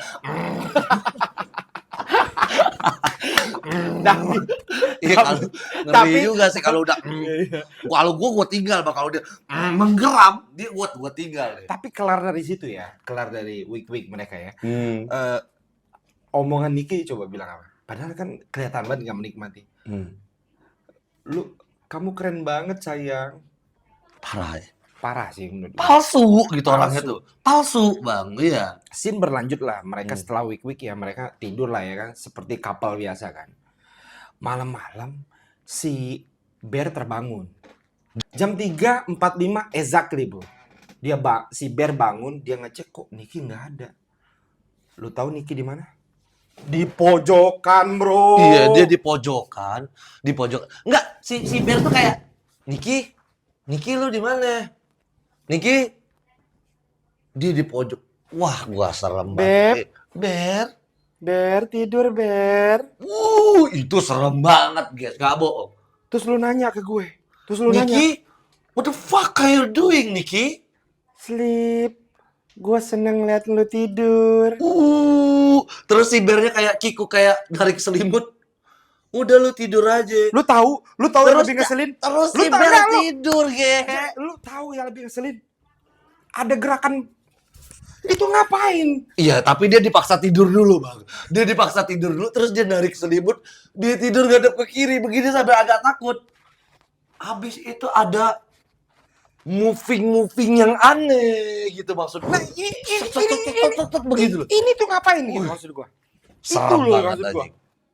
Tapi, Iya tapi, kalau ngeri tapi, juga sih kalau udah Iya. kalau gua tinggal Bang, kalau dia menggeram, dia gua tinggal deh. Tapi kelar dari situ ya, kelar dari week mereka ya. Hmm. Eh, Omongan Niki coba bilang apa? Padahal kan kelihatan banget nggak menikmati. Kamu keren banget sayang. Parah ya. Parah sih menurut gue. Palsu gitu Palsu. orangnya tuh. Palsu, Bang. Iya. Scene berlanjut lah. Mereka setelah week ya mereka tidur lah ya kan. Seperti couple biasa kan. Malam-malam si Bear terbangun. Jam 3.45 exactly bro. Si Bear bangun, dia ngecek kok Niki nggak ada. Lu tahu Niki di mana? Di pojokan bro. Iya, dia di pojokan. Enggak, si Bear tuh kayak, Niki lu di mana? Niki? Dia di pojok. Wah, gua serem banget. Bear tidur Bear. Itu serem banget, guys. Gak bohong. Terus lu nanya ke gue. Niki, what the fuck are you doing, Niki? Sleep. Gue seneng liat lu tidur. Terus si Bearnya kayak Kiku kayak narik selimut. Udah lu tidur aja. Lu tahu yang lebih ngeselin? Terus Lu si tahu Bear nggak, lu? tidur, Lu tahu yang lebih ngeselin? Ada gerakan itu ngapain? Iya, tapi dia dipaksa tidur dulu, Bang. Dia dipaksa tidur dulu, terus dia narik selimut. Dia tidur ngadep ke kiri, begini sampai agak takut. Habis itu ada moving yang aneh gitu maksudnya. Nah, begitu loh. Ini tuh ngapain gitu maksud gua? Itu Serem loh banget maksud gua. anjing.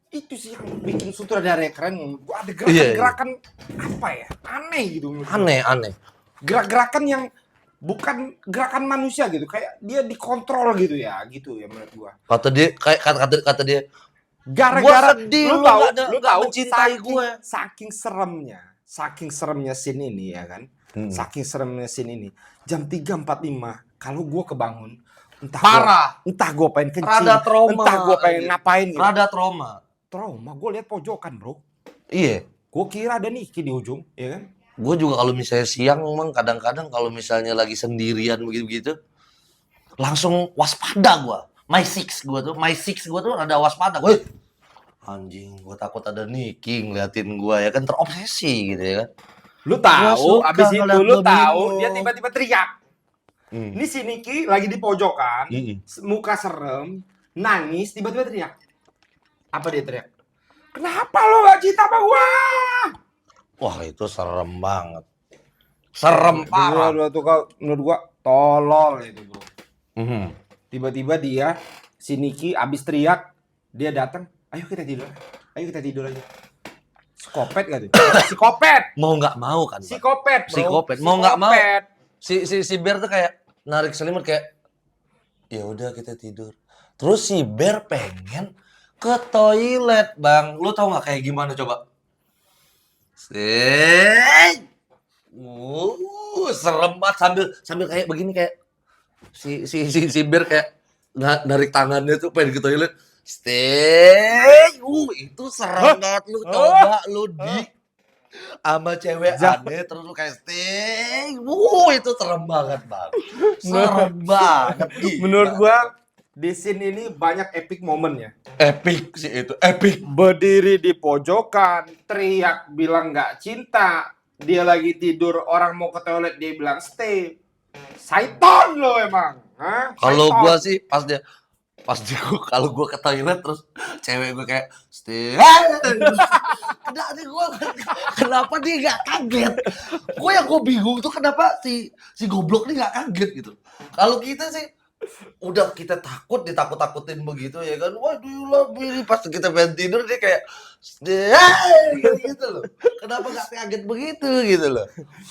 Itu sih yang bikin sutradara keren. Gua ada Iya. gerakan-gerakan apa ya? Aneh gitu. menurut gua. Aneh. Gerak-gerakan yang bukan gerakan manusia gitu, kayak dia dikontrol gitu ya menurut gua. Kata dia kayak kata dia, Gara-gara gua sedih, lu nggak tahu mencintai gue. saking seremnya scene ini ya kan. Saking seremnya scene ini. Jam 3.45 kalau gua kebangun entah gua pengen kencing, Rada trauma. entah gua pengen ngapain gitu. Rada trauma. Gua lihat pojokan, Bro. Iya. Gua kira ada Niki di ujung, ya kan? Gue juga kalau misalnya siang memang kadang-kadang kalau misalnya lagi sendirian begitu langsung waspada gue. My six gue tuh ada waspada. Wih, anjing, gue takut ada Niki ngeliatin gue ya kan, terobsesi gitu ya kan. Lu tahu, suka abis itu ngeliat lu lo tahu bingung. dia tiba-tiba teriak. Ini si Niki lagi di pojokan, muka serem, nangis, tiba-tiba teriak. Apa dia teriak? Kenapa lo gak cinta sama gua? Wah, itu serem banget. Serem parah. Menurut gua tolol itu, bro. Tiba-tiba si Niki abis teriak, dia datang, ayo kita tidur aja. Psikopat gak tuh? Psikopat. Mau nggak mau kan, Pak? Psikopat, bro. Psikopat. Mau nggak mau. Si Bear tuh kayak narik selimut kayak, ya udah kita tidur. Terus si Bear pengen ke toilet, Bang. Lu tau nggak kayak gimana coba? Serem banget sambil kayak begini kayak si Bear kayak narik tangannya tuh pengen ke toilet. Itu serem banget. Lu coba lu sama cewek aneh terus lu kayak itu serem banget, Bang. Serem banget. Menurut gua di scene ini banyak epic momennya. Epic sih itu, epic. Berdiri di pojokan, teriak bilang nggak cinta. Dia lagi tidur, orang mau ke toilet dia bilang stay. Saiton lo emang. Kalau gua sih kalau gua ke toilet terus cewek gua kayak stay. Kenapa dia nggak kaget? Gua bingung tuh kenapa si goblok ini nggak kaget gitu. Kalau kita sih udah kita ditakut-takutin begitu ya kan. Wah, do you love me? Pas kita pengen tidur dia kayak gitu loh. Kenapa gak kaget begitu gitu loh.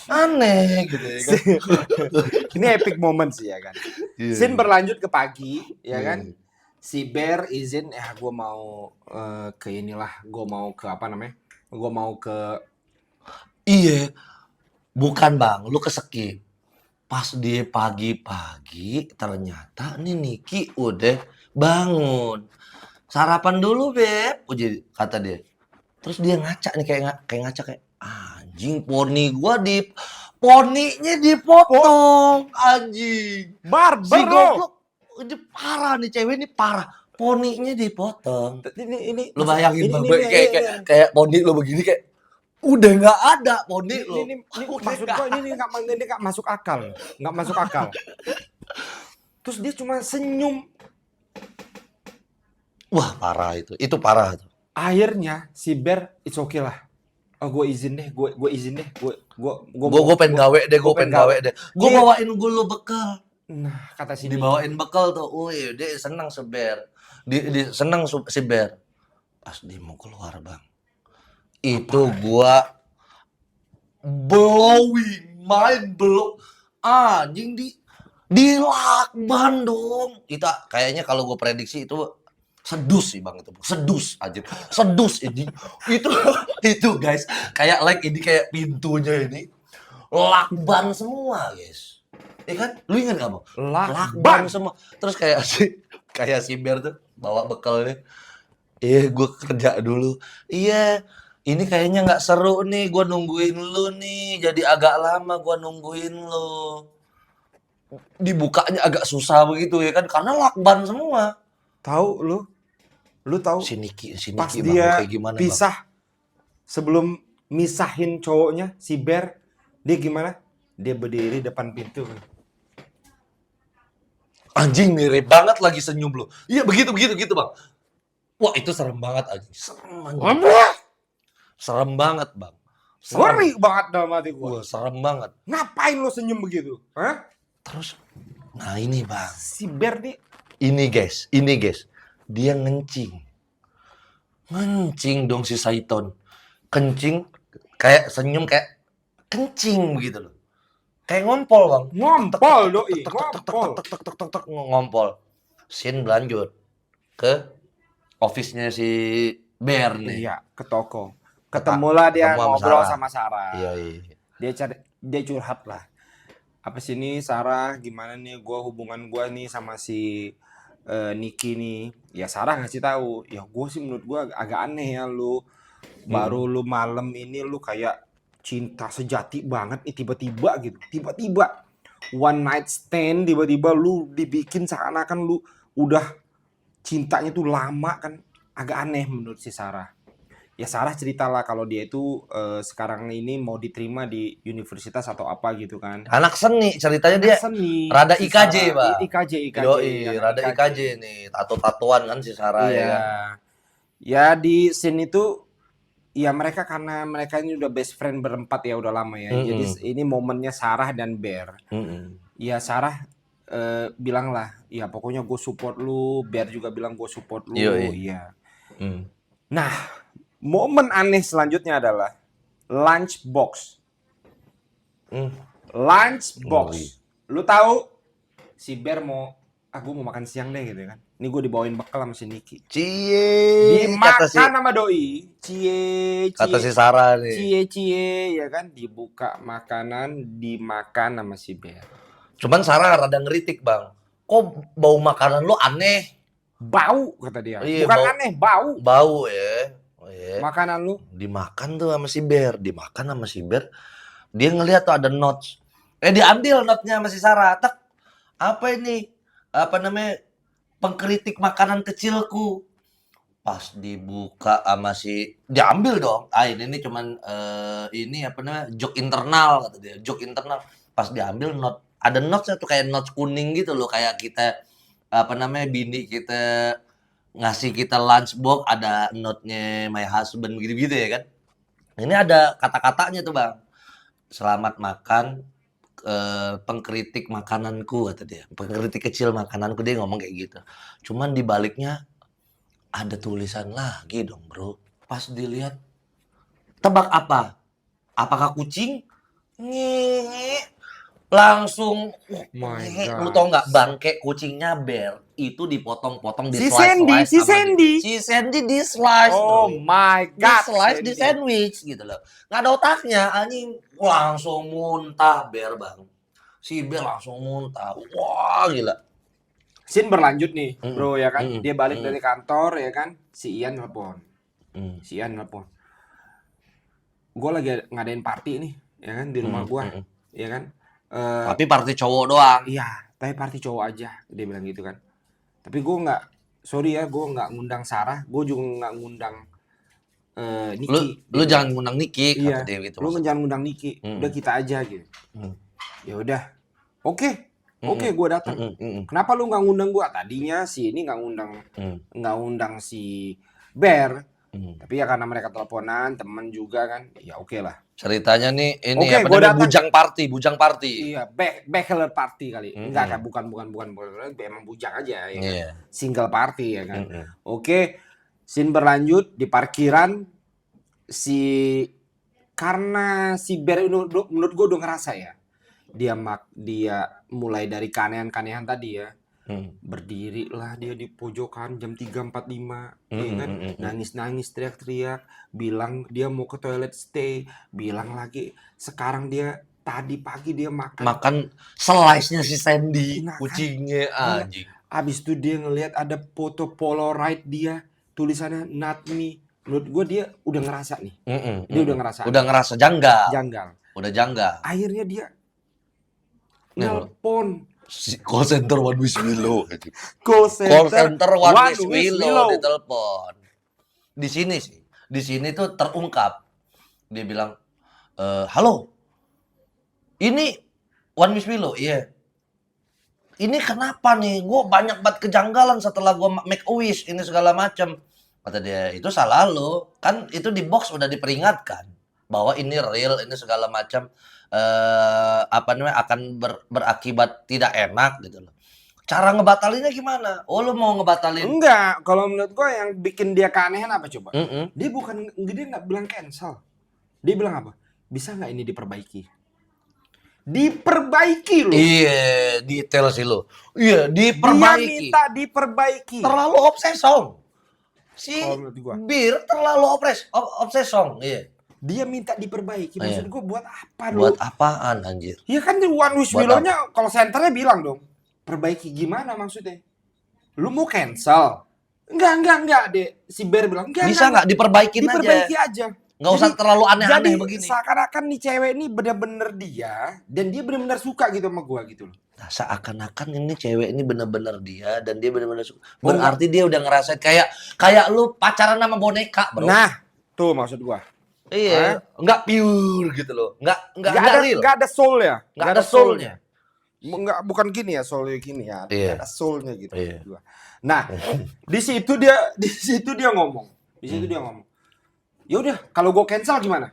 Aneh gitu ya kan. Ini epic moment sih ya kan. Scene berlanjut ke pagi ya kan. Si Bear izin gue mau ke inilah, gue mau ke apa namanya? Gue mau ke Iya. Bukan, Bang, lu keskip. Pas di pagi-pagi ternyata nih Niki udah bangun. Sarapan dulu, Beb. Jadi kata dia. Terus dia ngaca nih kayak ngaca kayak Anjing, poninya dipotong, anjing. Si Barber lo. goblok, ini parah nih, cewek ini parah. Poninya dipotong. Ini Lu bayangin Bang, ini kayak poni lu begini kayak udah nggak ada poni lu. ini maksud gua ini nggak masuk akal. Nggak masuk akal. Terus dia cuma senyum. Wah, parah itu. Itu parah tuh. Akhirnya si Bear, it's okay lah. Oh, gue izin deh, gue izin deh, Gue pengen gawe deh, gue pengen gawe deh. Gue bawain lu bekal. Nah, kata si Dibawain bekal tuh. Wih, dia senang si Bear. Senang si Bear. Pas dia mau keluar, Bang. Itu gua blowing, mind blow. Anjing di lakban dong. Kita kayaknya kalau gue prediksi itu sedus sih Bang itu. Sedus aja. Sedus ini. Itu guys, kayak ini kayak pintunya ini lakban semua, guys. Ya kan? Lu ingat enggak, Bang? Lakban semua. Terus kayak si Bear tuh bawa bekalnya. Gue kerja dulu. Iya, ini kayaknya nggak seru nih. Gue nungguin lu nih. Jadi agak lama gue nungguin lu. Dibukanya agak susah begitu ya kan? Karena lakban semua. Tahu lu tahu? Si Niki pas Bang, dia kayak gimana, pisah, Bang? Sebelum misahin cowoknya, si Bear, dia gimana? Dia berdiri depan pintu. Anjing, mirip banget lagi senyum lu. Iya, begitu Bang. Wah, itu serem banget anjing. Serem banget, Bang. Ngeri banget dalam hati gua. Wah, serem banget. Ngapain lu senyum begitu? Hah? Terus, nah ini Bang. Si Bear nih. Ini guys. Dia ngencing dong si Saiton. Kencing, kayak senyum kayak kencing begitu loh. Kayak ngompol Bang. Ngompol doi. Ngompol. Scene berlanjut ke office-nya si Bear nih. Iya, ke toko. Ketemulah dia ngobrol sama Sarah. Iya. Dia curhat lah. Apa sih ini Sarah, gimana nih hubungan gua nih sama si Niki nih. Ya Sarah ngasih tahu. Ya menurut gua agak aneh ya lu. Baru lu malam ini lu kayak cinta sejati banget nih tiba-tiba gitu. Tiba-tiba one night stand, tiba-tiba lu dibikin seakan-akan lu udah cintanya tuh lama kan. Agak aneh menurut si Sarah. Ya Sarah ceritalah kalau dia itu sekarang ini mau diterima di universitas atau apa gitu kan. Anak seni, ceritanya dia seni. rada Si IKJ, Sarah, Bang. IKJ. Rada IKJ nih, tato-tatuan kan si Sarah Iya. ya kan. Ya di scene itu ya karena mereka ini udah best friend berempat ya udah lama ya. Jadi ini momennya Sarah dan Bear. Ya Sarah bilang lah, ya pokoknya gue support lu, Bear juga bilang gue support lu. Iya. Nah, momen aneh selanjutnya adalah lunchbox. Lunchbox. Lu tahu si Bear mau mau makan siang deh gitu kan. Ini gue dibawain bekal sama si Niki. Dimakan sama doi. Kata si Sarah nih. Cie ya kan, dibuka makanan, dimakan sama si Bear. Cuman Sarah rada ngeritik, Bang. Kok bau makanan lu aneh? Bau kata dia. Iya, bukan aneh, bau. Bau ya. Iya. Makanan lu dimakan tuh sama si Bear, dia ngeliat tuh ada notes. Diambil notnya sama si Sarah. Tak, apa ini? Apa namanya? Pengkritik makanan kecilku. Pas dibuka sama diambil dong. Ini cuman ini apa namanya? Joke internal kata dia. Joke internal. Pas diambil ada notes tuh kayak notes kuning gitu loh, kayak kita apa namanya? Bini kita ngasih kita lunchbox ada note-nya my husband gitu-gitu ya kan. Ini ada kata-katanya tuh Bang. Selamat makan, pengkritik makananku kata dia. Pengkritik kecil makananku, dia ngomong kayak gitu. Cuman di baliknya ada tulisan lagi dong bro. Pas dilihat, tebak apa? Apakah kucing? Nge. Langsung lu tau nggak, bangke kucingnya Bear itu dipotong-potong, di Sandy di slice. Oh my god, di slice di sandwich gitu loh. Nggak ada otaknya, anjing. Langsung muntah Bear Bang. Si Bear langsung muntah. Wah gila. Scene berlanjut nih bro ya kan. Dia balik dari kantor ya kan. Si Ian nelpon. gue lagi ngadain party nih, ya kan di rumah gue, ya kan. Tapi party cowok doang. Iya, tapi party cowok aja, dia bilang gitu kan. Tapi gue nggak, sorry ya, gue nggak ngundang Sarah, gue juga nggak ngundang Niki. Lu jangan ngundang Niki, Iya, kata dia gitu. lu jangan ngundang Niki, udah kita aja gitu. Ya udah, oke, gue datang. Kenapa lu nggak ngundang gue? Tadinya si ini nggak ngundang si Bear, tapi ya karena mereka teleponan, temen juga kan, ya oke lah. Ceritanya nih ini Oke, apa gua namanya, datang. bujang party. Iya, bachelor party kali. Enggak kan, bukan, emang bujang aja ya kan? Iya. Single party ya kan. Oke, scene berlanjut di parkiran. Karena si Bear menurut gue udah ngerasa ya. Dia mulai dari keanehan-keanehan tadi ya. Berdiri lah dia di pojokan jam 3.45, ya kan? Nangis-nangis, teriak-teriak, bilang dia mau ke toilet stay, bilang lagi sekarang dia tadi pagi dia makan slice-nya si Sandy, Nah, kucingnya kan? anjing. Abis itu dia ngelihat ada foto Polaroid dia, tulisannya not me. Menurut gue dia udah ngerasa nih. Dia udah ngerasa janggal. Udah janggal. Akhirnya dia nelpon si call center One Wish Willow. Call center One Wish Willow ditelepon. Di sini tuh terungkap. Dia bilang, halo, ini One Wish Willow, iya. Ini kenapa nih? Gue banyak banget kejanggalan setelah gue make a wish ini segala macam. Kata dia, itu salah lo. Kan itu di box udah diperingatkan bahwa ini real, ini segala macam akan berakibat tidak enak gitu loh. Cara ngebatalinnya gimana? Oh, lu mau ngebatalin? Enggak, kalau menurut gue yang bikin dia keanehan apa coba? Dia nggak bilang cancel. Dia bilang apa? Bisa nggak ini diperbaiki? Diperbaiki loh. Iya, detail sih lo. Iya, diperbaiki. Dia minta diperbaiki. Terlalu obsesong. Si Bir terlalu obsesong. Iya. Dia minta diperbaiki. Maksud gue buat apa lo? Buat apaan anjir? Iya kan One Wish Willow-nya kalau senternya bilang dong. Perbaiki gimana maksudnya? Lu mau cancel? Enggak deh. Si Bear bilang enggak. Bisa nggak diperbaiki aja. Nggak usah terlalu aneh-aneh begini. Seakan-akan nih cewek ini bener-bener dia dan dia bener-bener suka gitu sama gua gitu loh. Nah, seakan-akan ini cewek ini bener-bener dia dan dia bener-bener suka. Berarti dia udah ngerasain kayak lu pacaran sama boneka, bro. Nah, tuh maksud gua. Iya, nggak pure gitu loh. Nggak real. Nggak ada soul-nya. Nggak ada soul-nya. Bukan gini ya, soulnya gini ya. Ada soul-nya gitu. Iya. Nah, di situ dia ngomong. Ya udah, kalau gue cancel gimana?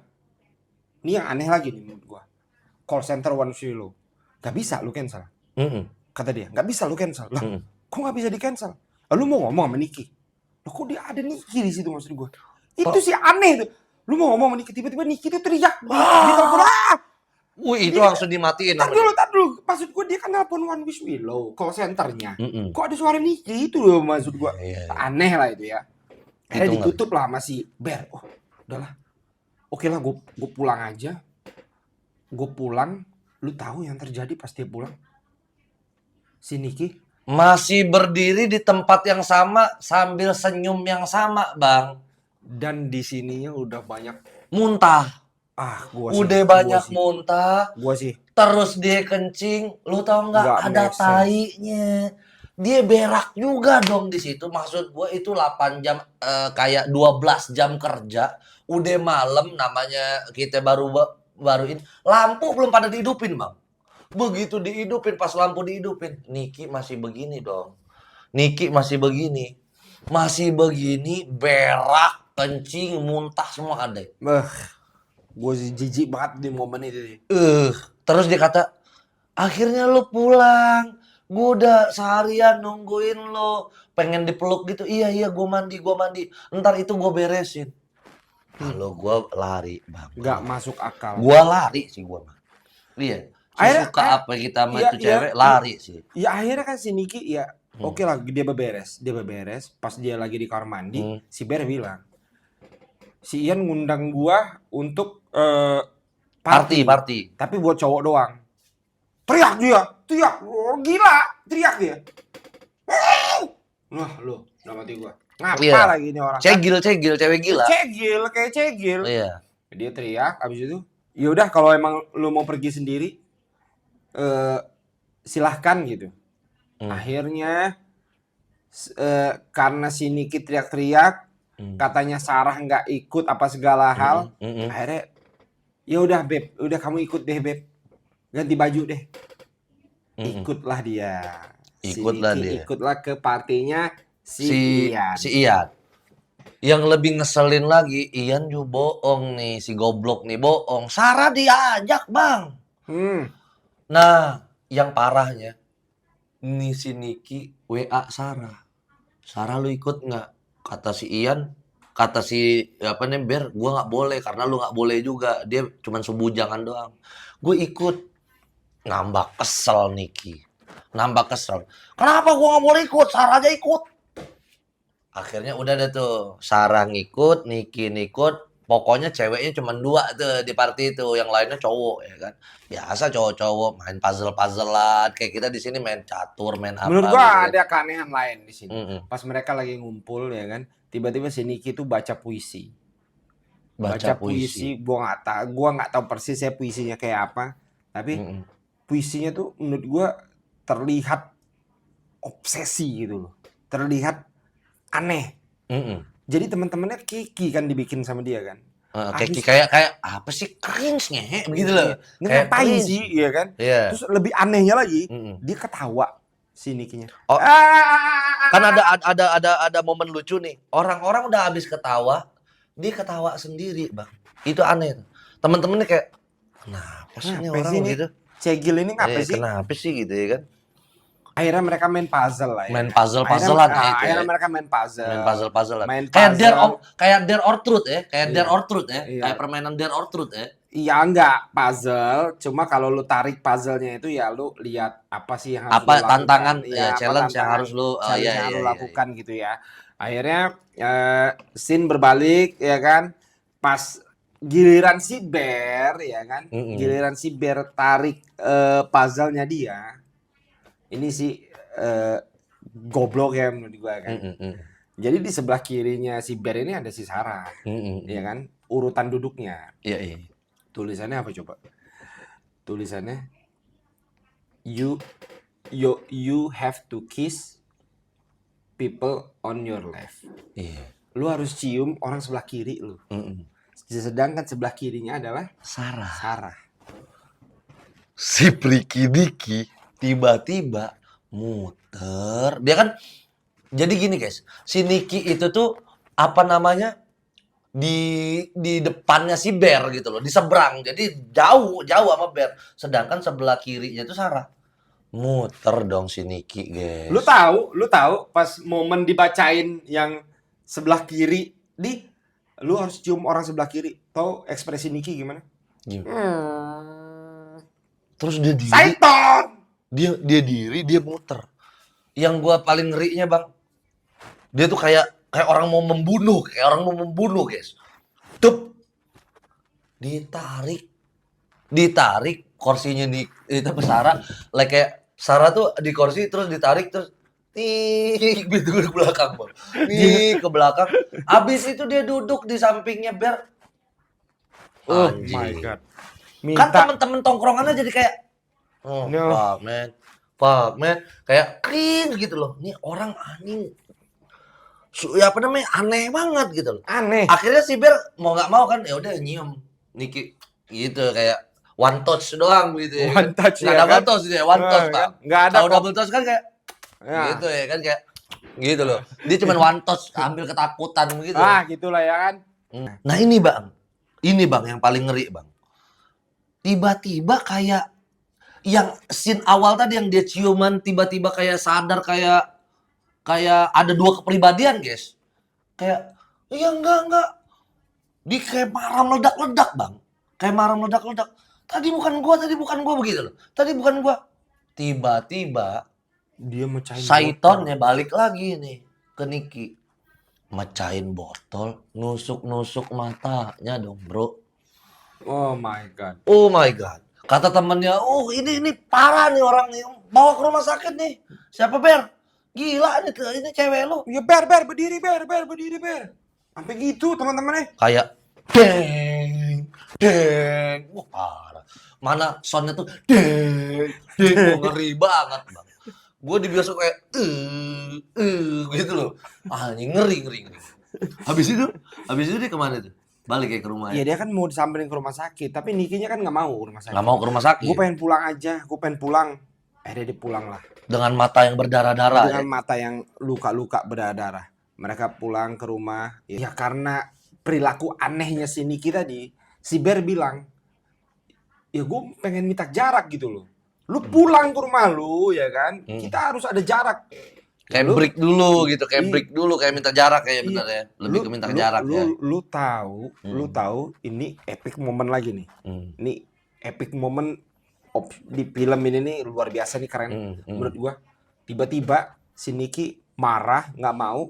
Ini yang aneh lagi nih menurut gue. Call center One Wish Willow. Gak bisa lu cancel. Kata dia, gak bisa lu cancel. Lah, kok gak bisa di cancel? Lu mau ngomong sama Niki? Lah kok dia ada Niki di situ maksud gue? Itu sih aneh tuh. Lu mau ngomong sama Niki, tiba-tiba Niki tuh teriak. Di telepon, Wih, itu langsung dimatiin. Tar dulu. Maksud gue dia kan nelpon One Wish Willow, call centernya. Kok ada suara Niki? Itu loh maksud gue. Aneh lah itu ya. Akhirnya ditutup lah sama si Bear. Oh, udahlah. Oke lah, gue pulang aja. Gue pulang, lu tahu yang terjadi pas dia pulang? Si Niki masih berdiri di tempat yang sama sambil senyum yang sama, Bang. Dan di sininya udah banyak muntah. Udah banyak muntah. Gua sih. Terus dia kencing, lu tahu nggak ada tainya. Dia berak juga dong di situ. Maksud gue itu 8 jam kayak 12 jam kerja. Udah malam namanya kita baruin. Lampu belum pada dihidupin, Bang. Begitu dihidupin, pas lampu dihidupin, Niki masih begini dong. Masih begini, berak, kencing, muntah semua ada. Gue jijik banget di momen itu. Terus dia kata, akhirnya lu pulang. Gue udah seharian nungguin lo, pengen dipeluk gitu. Iya gue mandi. Ntar itu gue beresin. Kalau gue lari, Bang. Gak masuk akal. Gue lari sih gue. Iya. Suka apa kita sama itu cewek, lari sih. Ya akhirnya kan si Niki oke lah, dia beberes. Pas dia lagi di kamar mandi, si Bear bilang, si Ian ngundang gua untuk party. Tapi buat cowok doang. Teriak dia. Gila. Teriak dia. Wah, lu udah mati gua. Ngapa lagi ini orang? Cegil, cewek gila. Kayak cegil. Iya. Dia teriak, abis itu, ya udah kalau emang lu mau pergi sendiri, silahkan gitu. Akhirnya karena si Niki teriak-teriak, katanya Sarah nggak ikut apa segala hal, akhirnya ya udah Beb, udah kamu ikut deh Beb, ganti baju deh. Ikutlah dia. Ikutlah si Niki dia. ikutlah ke partinya si Ian. Si Ian. Yang lebih ngeselin lagi, Ian juga bohong nih, si goblok nih bohong. Sarah diajak, Bang. Nah, yang parahnya, nih si Niki WA Sarah. Sarah lu ikut nggak? Kata si Ian, kata si apa nih Ber, gue nggak boleh karena lu nggak boleh juga. Dia cuman sebujangan doang. Gue ikut. Nambah kesel Niki. Nambah kesel. Kenapa gue nggak boleh ikut? Sarah aja ikut. Akhirnya udah deh tuh, Sarah ngikut, Niki ngikut, pokoknya ceweknya cuma 2 tuh di party itu, yang lainnya cowok ya kan. Biasa cowok-cowok main puzzle-puzzlean, kayak kita di sini main catur, main Menurut apa gua gitu kan. ada keanehan lain di sini. Mm-mm. Pas mereka lagi ngumpul ya kan, tiba-tiba si Niki tuh baca puisi. Baca puisi. Gua nggak tahu persis ya puisinya kayak apa, tapi Mm-mm. puisinya tuh menurut gua terlihat obsesi gitu loh. Terlihat aneh. Mm-mm. Jadi teman-temannya kiki kan dibikin sama dia kan. Kayak apa sih, cringe ngehe begitu loh. Ini Kayak ngapain cringe. sih ya kan? Iya. Terus lebih anehnya lagi, Mm-mm. dia ketawa si Nikinya. Oh, kan ada momen lucu nih. Orang-orang udah habis ketawa, dia ketawa sendiri, Bang. Itu aneh. Temen-temennya kayak, kenapa sih ini orang gitu? Cegil ini ngapa sih? Kenapa sih gitu ya kan? Akhirnya mereka main puzzle lah ya. Main puzzle-puzzlean itu Akhirnya ya. mereka main puzzle. Main puzzle-puzzlean. Main Kayak puzzle. Dare or Truth ya. Kayak Iya. Dare or Truth ya. Iya. Kayak permainan Dare or Truth ya. Iya enggak puzzle, cuma kalau lu tarik puzzle-nya itu ya lu lihat apa sih yang harus Apa lu lakukan. tantangan ya, challenge yang harus lu challenge yang harus lu lakukan gitu ya. Akhirnya scene berbalik ya kan. Pas giliran si Bear ya kan. Giliran si Bear tarik puzzle-nya dia. Ini sih goblok ya menurut gua kan. Jadi di sebelah kirinya si Bear ini ada si Sarah. Ya kan? Urutan duduknya. Iya. Tulisannya apa coba? Tulisannya you have to kiss people on your left. Iya. Lu harus cium orang sebelah kiri lu. Sedangkan sebelah kirinya adalah Sarah. Si Priki Diki tiba-tiba muter. Dia kan jadi gini guys, si Niki itu tuh apa namanya di depannya si Bear gitu loh, di seberang. Jadi jauh sama Bear. Sedangkan sebelah kirinya itu Sarah. Muter dong si Niki, guys. Lu tahu pas momen dibacain yang sebelah kiri lu harus cium orang sebelah kiri. Tahu ekspresi Niki gimana? Terus dia diri. Saiton. Dia diri, dia muter. Yang gua paling ngerinya, Bang, dia tuh kayak orang mau membunuh, guys. Tup. Ditarik kursinya itu ke Sarah, kayak Sarah tuh di kursi terus ditarik terus gitu ke belakang, Bang. Ke belakang. Abis itu dia duduk di sampingnya Bear. Oh my god. Kan temen-temen tongkrongannya jadi kayak fuck man, kayak cringe gitu loh. Nih orang anjing. Apa namanya? Aneh banget gitu loh. Aneh. Akhirnya si Bear mau nggak mau kan, ya udah nyium Niki gitu kayak one touch doang gitu ya. One touch ya. Double touch dia, one touch, Bang. Enggak ada. Kalau double touch kan kayak gitu ya kan, kayak gitu loh. Dia cuma one touch, ambil ketakutan gitu. Gitulah ya kan. Nah, ini Bang yang paling ngeri, Bang. Tiba-tiba kayak yang scene awal tadi yang dia ciuman tiba-tiba kayak sadar, kayak ada 2 kepribadian, guys. Kayak enggak. Dia kayak marah meledak-ledak, Bang. Kayak marah meledak-ledak. Tadi bukan gua begitu loh. Tadi bukan gua. Tiba-tiba dia mecahin Saitonnya balik lagi nih ke Niki. Mecahin botol, nusuk matanya dong, Bro. Oh my god. Kata temennya, ini parah nih orang nih. Bawa ke rumah sakit nih. Siapa, Ber? Gila nih, ini cewek lu. Ya Ber, berdiri Ber. Sampai gitu teman-temannya. Kayak bang. deng, wah parah. Mana soundnya tuh deng, deng, wah, ngeri banget bang. Gue di bioskop kayak gitu loh. Anjing ngeri. Habis itu dia kemana tuh? Balik kayak ke rumah Iya ya. dia kan mau disamperin ke rumah sakit, tapi Nikinya kan nggak mau ke rumah sakit. Nggak mau ke rumah sakit. Gue pengen pulang aja, gue pengen pulang. Dia pulang lah. Dengan mata yang berdarah-darah Dengan ya. mata yang luka-luka berdarah. Mereka pulang ke rumah. Ya karena perilaku anehnya si Niki tadi, si Bear bilang, ya gue pengen minta jarak gitu loh. Lu pulang ke rumah lu ya kan, kita harus ada jarak. Kayak Lu- break dulu gitu, kayak Iya. break dulu, kayak minta jarak kayak Iya. bener ya. Lebih ke minta jarak lu, ya. Lu tahu ini epic moment lagi nih. Ini epic moment di film ini nih luar biasa nih, keren menurut gua. Tiba-tiba si Niki marah, nggak mau.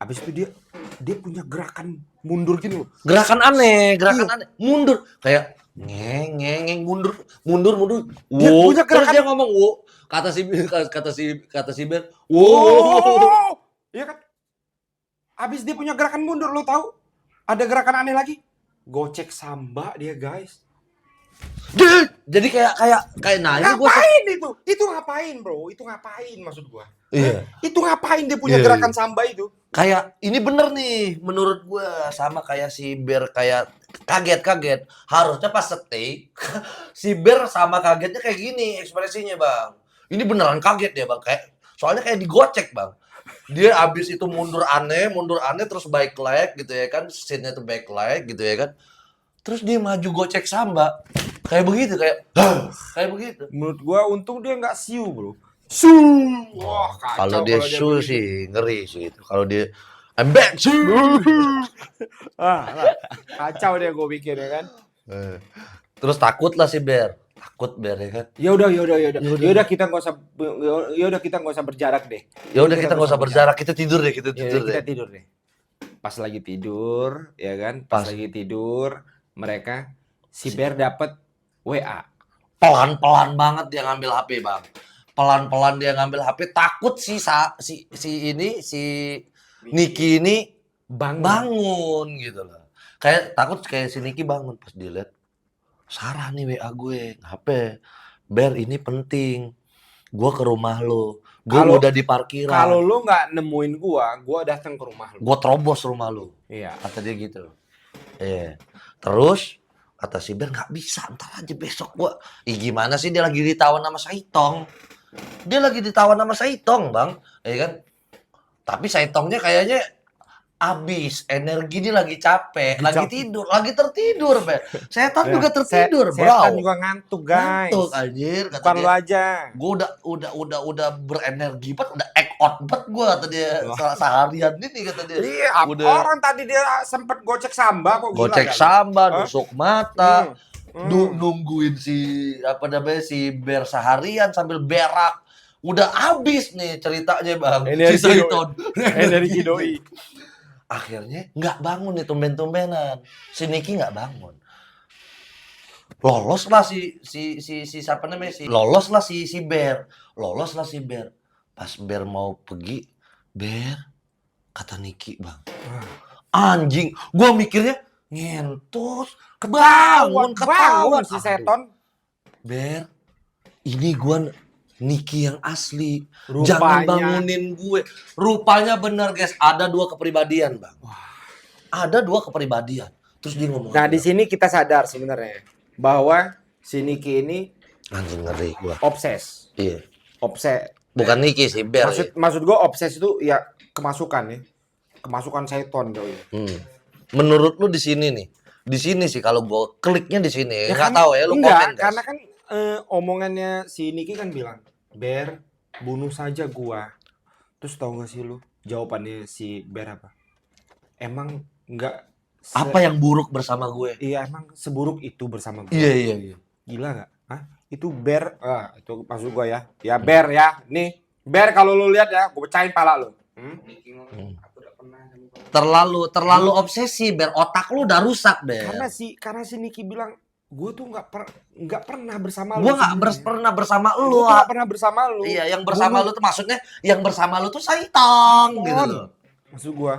Habis itu dia punya gerakan mundur gitu loh. Gerakan aneh. Mundur kayak ngeng mundur. Dia Wow. punya Terus gerakan- dia ngomong, "Wow." Kata si Ben, "Wow." Iya kan? Habis dia punya gerakan mundur, lo tahu? Ada gerakan aneh lagi. Gocek samba dia, guys. Jadi kayak nah ini gua Ngapain itu? Itu ngapain, bro? Itu ngapain maksud gua? Iya. Itu ngapain dia punya Iya, gerakan samba itu? Kayak ini bener nih menurut gua, sama kayak si Bear kayak kaget. Harusnya pas stay si Bear sama kagetnya kayak gini ekspresinya, Bang. Ini beneran kaget ya, Bang. Soalnya kayak digocek, Bang. Dia abis itu mundur aneh terus bike leg gitu ya kan. Scene-nya tuh bike leg gitu ya kan. Terus dia maju gocek samba. Kayak begitu kayak begitu. Menurut gua untung dia nggak siu, bro. Su. Wah, kacau Kalau dia dia su begitu. sih ngeri sih itu. Kalau dia I'm back su. Lah, kacau dia gue pikir ya kan. Terus takut lah si Bear. Takut Bear ya kan. Ya udah kita nggak usah berjarak deh. Ya udah kita nggak usah berjarak, kita tidur deh, Kita tidur deh. Pas lagi tidur, ya kan? Pas lagi tidur, mereka si Bear dapat WA. Pelan-pelan banget dia ngambil HP, Bang. Pelan-pelan dia ngambil HP, takut si Niki ini bangun gitu loh. Takut kayak si Niki bangun pas dilihat Sarah nih WA gue, HP. Bear ini penting. Gua ke rumah lo. Gua udah di parkiran. Kalau lu nggak nemuin gua datang ke rumah lu. Gua terobos rumah lu. Iya. Kata dia gitu. Iya. Terus kata si Bear nggak bisa, ntar aja besok gua. Gimana sih dia lagi ditawan sama Saitong? Dia lagi ditawan sama Saitong, Bang. Ya kan? Tapi Saitongnya kayaknya abis, energi dia lagi capek, lagi tertidur, Bear. Setan juga tertidur, bro. Setan juga ngantuk, guys. Ngantuk anjir, kata Bukan dia. lu aja. Gue udah berenergi banget, udah act out banget gue, kata dia. Seharian ini kata dia. Iya, orang tadi dia sempet gocek samba kok, gila. Gocek kan? samba, nusuk mata, Hmm. nungguin si Bear seharian sambil berak. Udah habis nih ceritanya, Bang. Energi Si Saiton. Energi doi. Akhirnya nggak bangun nih, tumben-tumbenan. Si Niki nggak bangun. Lolos lah siapa namanya lolos lah si Bear. Pas Bear mau pergi, Bear kata Niki, Bang. Anjing, gua mikirnya ngentos, ketahuan si Seton. Bear, ini gua Niki yang asli. Rupanya. Jangan bangunin gue. Rupanya bener, guys, ada dua kepribadian, Bang. Ada dua kepribadian. Terus dia ngomong. Nah, di sini kita sadar sebenarnya bahwa si Niki ini anjing ngeri gua. obses. Iya. Bukan Niki sih, Bear. Maksud gua obses itu ya kemasukan ya. Kemasukan Seton doi. Menurut lu di sini nih. Di sini sih kalau gua kliknya di sini. Ya Enggak kan, tahu ya lu enggak, komen, guys. karena kan omongannya si Niki kan bilang, Bear, bunuh saja gua. Terus tahu gak sih lu jawabannya si Bear apa? Emang enggak apa yang buruk bersama gue? Iya, emang seburuk itu bersama gue. Iya. Gila nggak? Hah? Itu Bear, itu maksud gue ya. Ya Bear ya. Nih, Bear kalau lu lihat ya, gue pecahin pala lu. Terlalu obsesi, Bear. Otak lu udah rusak, Bear. Karena si Niki bilang, gue tuh nggak pernah bersama lu. Gue nggak pernah bersama lu. Gue nggak pernah bersama lu. Iya, yang bersama lu tuh maksudnya yang bersama lu tuh Saitong gitu loh. Maksud gue,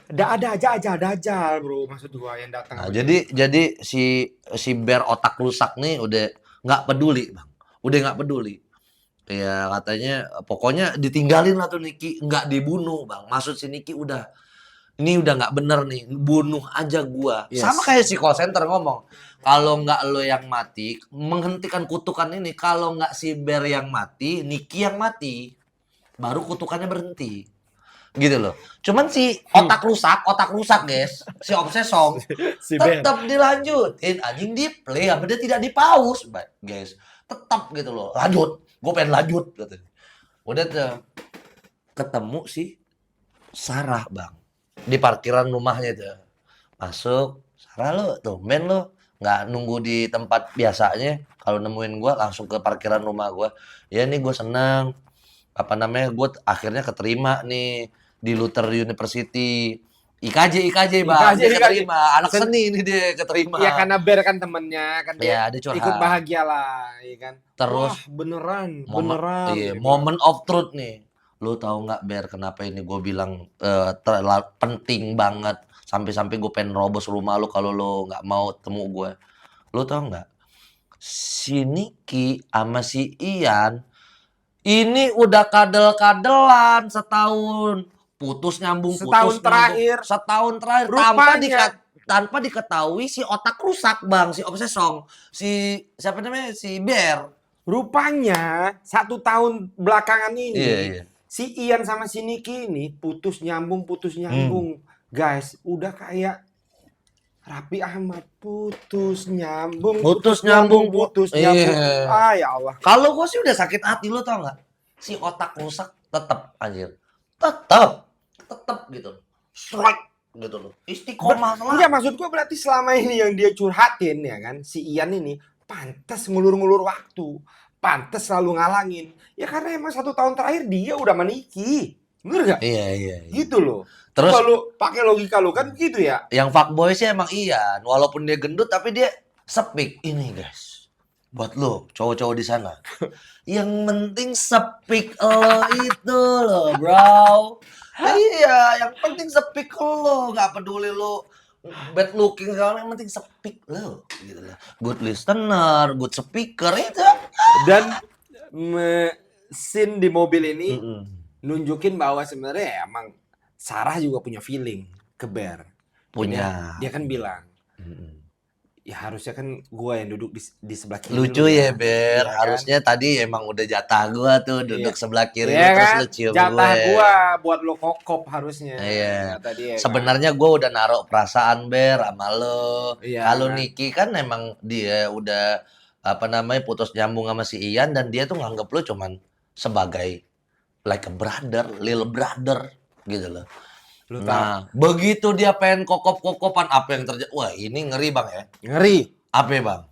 Ada aja bro, maksud gua yang datang Nah, sama dia. jadi si Bear otak rusak nih udah nggak peduli, Bang. Udah nggak peduli. Ya katanya pokoknya ditinggalin lah tuh Niki, nggak dibunuh, Bang. Maksud si Niki udah ini udah nggak bener nih, bunuh aja gua. Sama Yes. kayak si call center ngomong, kalau nggak lo yang mati, menghentikan kutukan ini, kalau nggak si Bear yang mati, Niki yang mati, baru kutukannya berhenti. Gitu loh. Cuman si otak rusak guys, si Obsesong Si Ben. tetap dilanjutin, anjing di play apa dia tidak di pause, guys. Tetap gitu loh. Lanjut, gue pengen lanjut katanya. Udah tuh ketemu si Sarah, Bang. Di parkiran rumahnya tuh. Masuk, Sarah lo, tumben lo. Nggak nunggu di tempat biasanya. Kalau nemuin gua langsung ke parkiran rumah gua. Ya nih gue seneng. Apa namanya, gue akhirnya keterima nih di Luther University. IKJ, Bang. IKJ, Dia IKJ. keterima. Anak seni ini dia keterima. Ya karena Bear kan temennya, kan dia Ya, dia ikut curhat. bahagia lah, ya kan. Terus Wah beneran, Momen, beneran. iya, Dia bilang. moment of truth nih. Lu tahu nggak Ber kenapa ini gue bilang penting banget sampai-sampai gue pengen robos rumah lu kalau lu nggak mau temu gue. Lu tahu nggak? Si Niki sama si Ian ini udah kadel-kadelan setahun. Putus nyambung, Setahun putus nyambung. terakhir, Setahun terakhir rupanya, tanpa diketahui si otak rusak, Bang, si Obsesong. Si siapa namanya? Si Bear. rupanya 1 tahun belakangan Iya, ini iya. si Ian sama si Niki ini putus nyambung, guys. Udah kayak Raffi Ahmad, putus nyambung, Putus nyambung, putus nyambung. iya. Ah ya Allah. Kalau gue sih udah sakit hati, lo tau nggak? Si otak rusak tetap anjir. Tetap gitu. Strike gitu loh. Istiqomah Enggak, lah. maksud gua berarti selama ini yang dia curhatin ya kan, si Ian ini pantas ngulur-ngulur waktu, pantas selalu ngalangin. Ya karena emang 1 tahun terakhir dia udah meniki, bener gak? Iya, iya, iya. Gitu loh. Terus Coba lu pakai logika lu kan gitu ya. yang fuckboy sih emang Ian, walaupun dia gendut tapi dia sepik. Ini guys, buat lo cowok-cowok di sana. Yang penting sepik lo itu lo, bro. Iya, yang penting sepik lo, nggak peduli lo bad looking segala, yang penting sepik lo, gitu lah. Good listener, good speaker itu. Dan scene di mobil ini Mm-mm. nunjukin bahwa sebenarnya emang Sarah juga punya feeling ke Bear. Punya. Dia kan bilang, Mm-mm. ya harusnya kan gua yang duduk di sebelah kiri Lucu lu ya, ya. Ber. Iya kan? Harusnya tadi emang udah jatah gua tuh duduk Iya. sebelah kiri Iya lu terus kan? lu cium Jatah gue. gua buat lo kokop harusnya. Iya. Kata dia kan. Sebenarnya gue udah naruh perasaan Ber sama lo. Iya, Kalau kan? Niki kan emang dia udah apa namanya putus nyambung sama si Ian dan dia tuh nganggep lo cuman sebagai like a brother, little brother gitu loh. Lu tahu, Nah, begitu dia pengen kokop-kokopan apa yang terjadi? Wah, ini ngeri Bang ya. ngeri. Apa ya, Bang?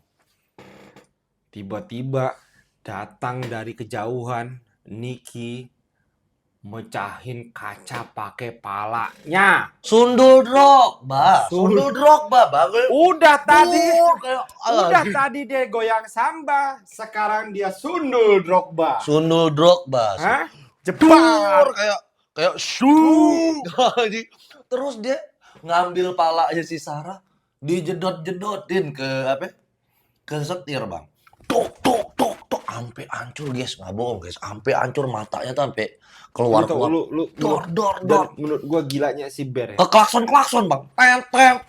Tiba-tiba datang dari kejauhan Niki mecahin kaca pakai palanya. Sundul Drogba, Bang. Udah tadi, Kayak, udah tadi dia goyang samba, sekarang dia sundul Drogba. Sundul Drogba. Hah? Dur, Jepang. kayak shuk. Terus dia ngambil palanya si Sarah, dijedot-jedotin ke apa? Ke setir, Bang. Tok, sampai hancur guys, nggak bohong guys, sampai hancur matanya tuh sampai keluar. Lu Dor. dan menurut gua gilanya si Bear ya. Ke klakson, Bang. Tem.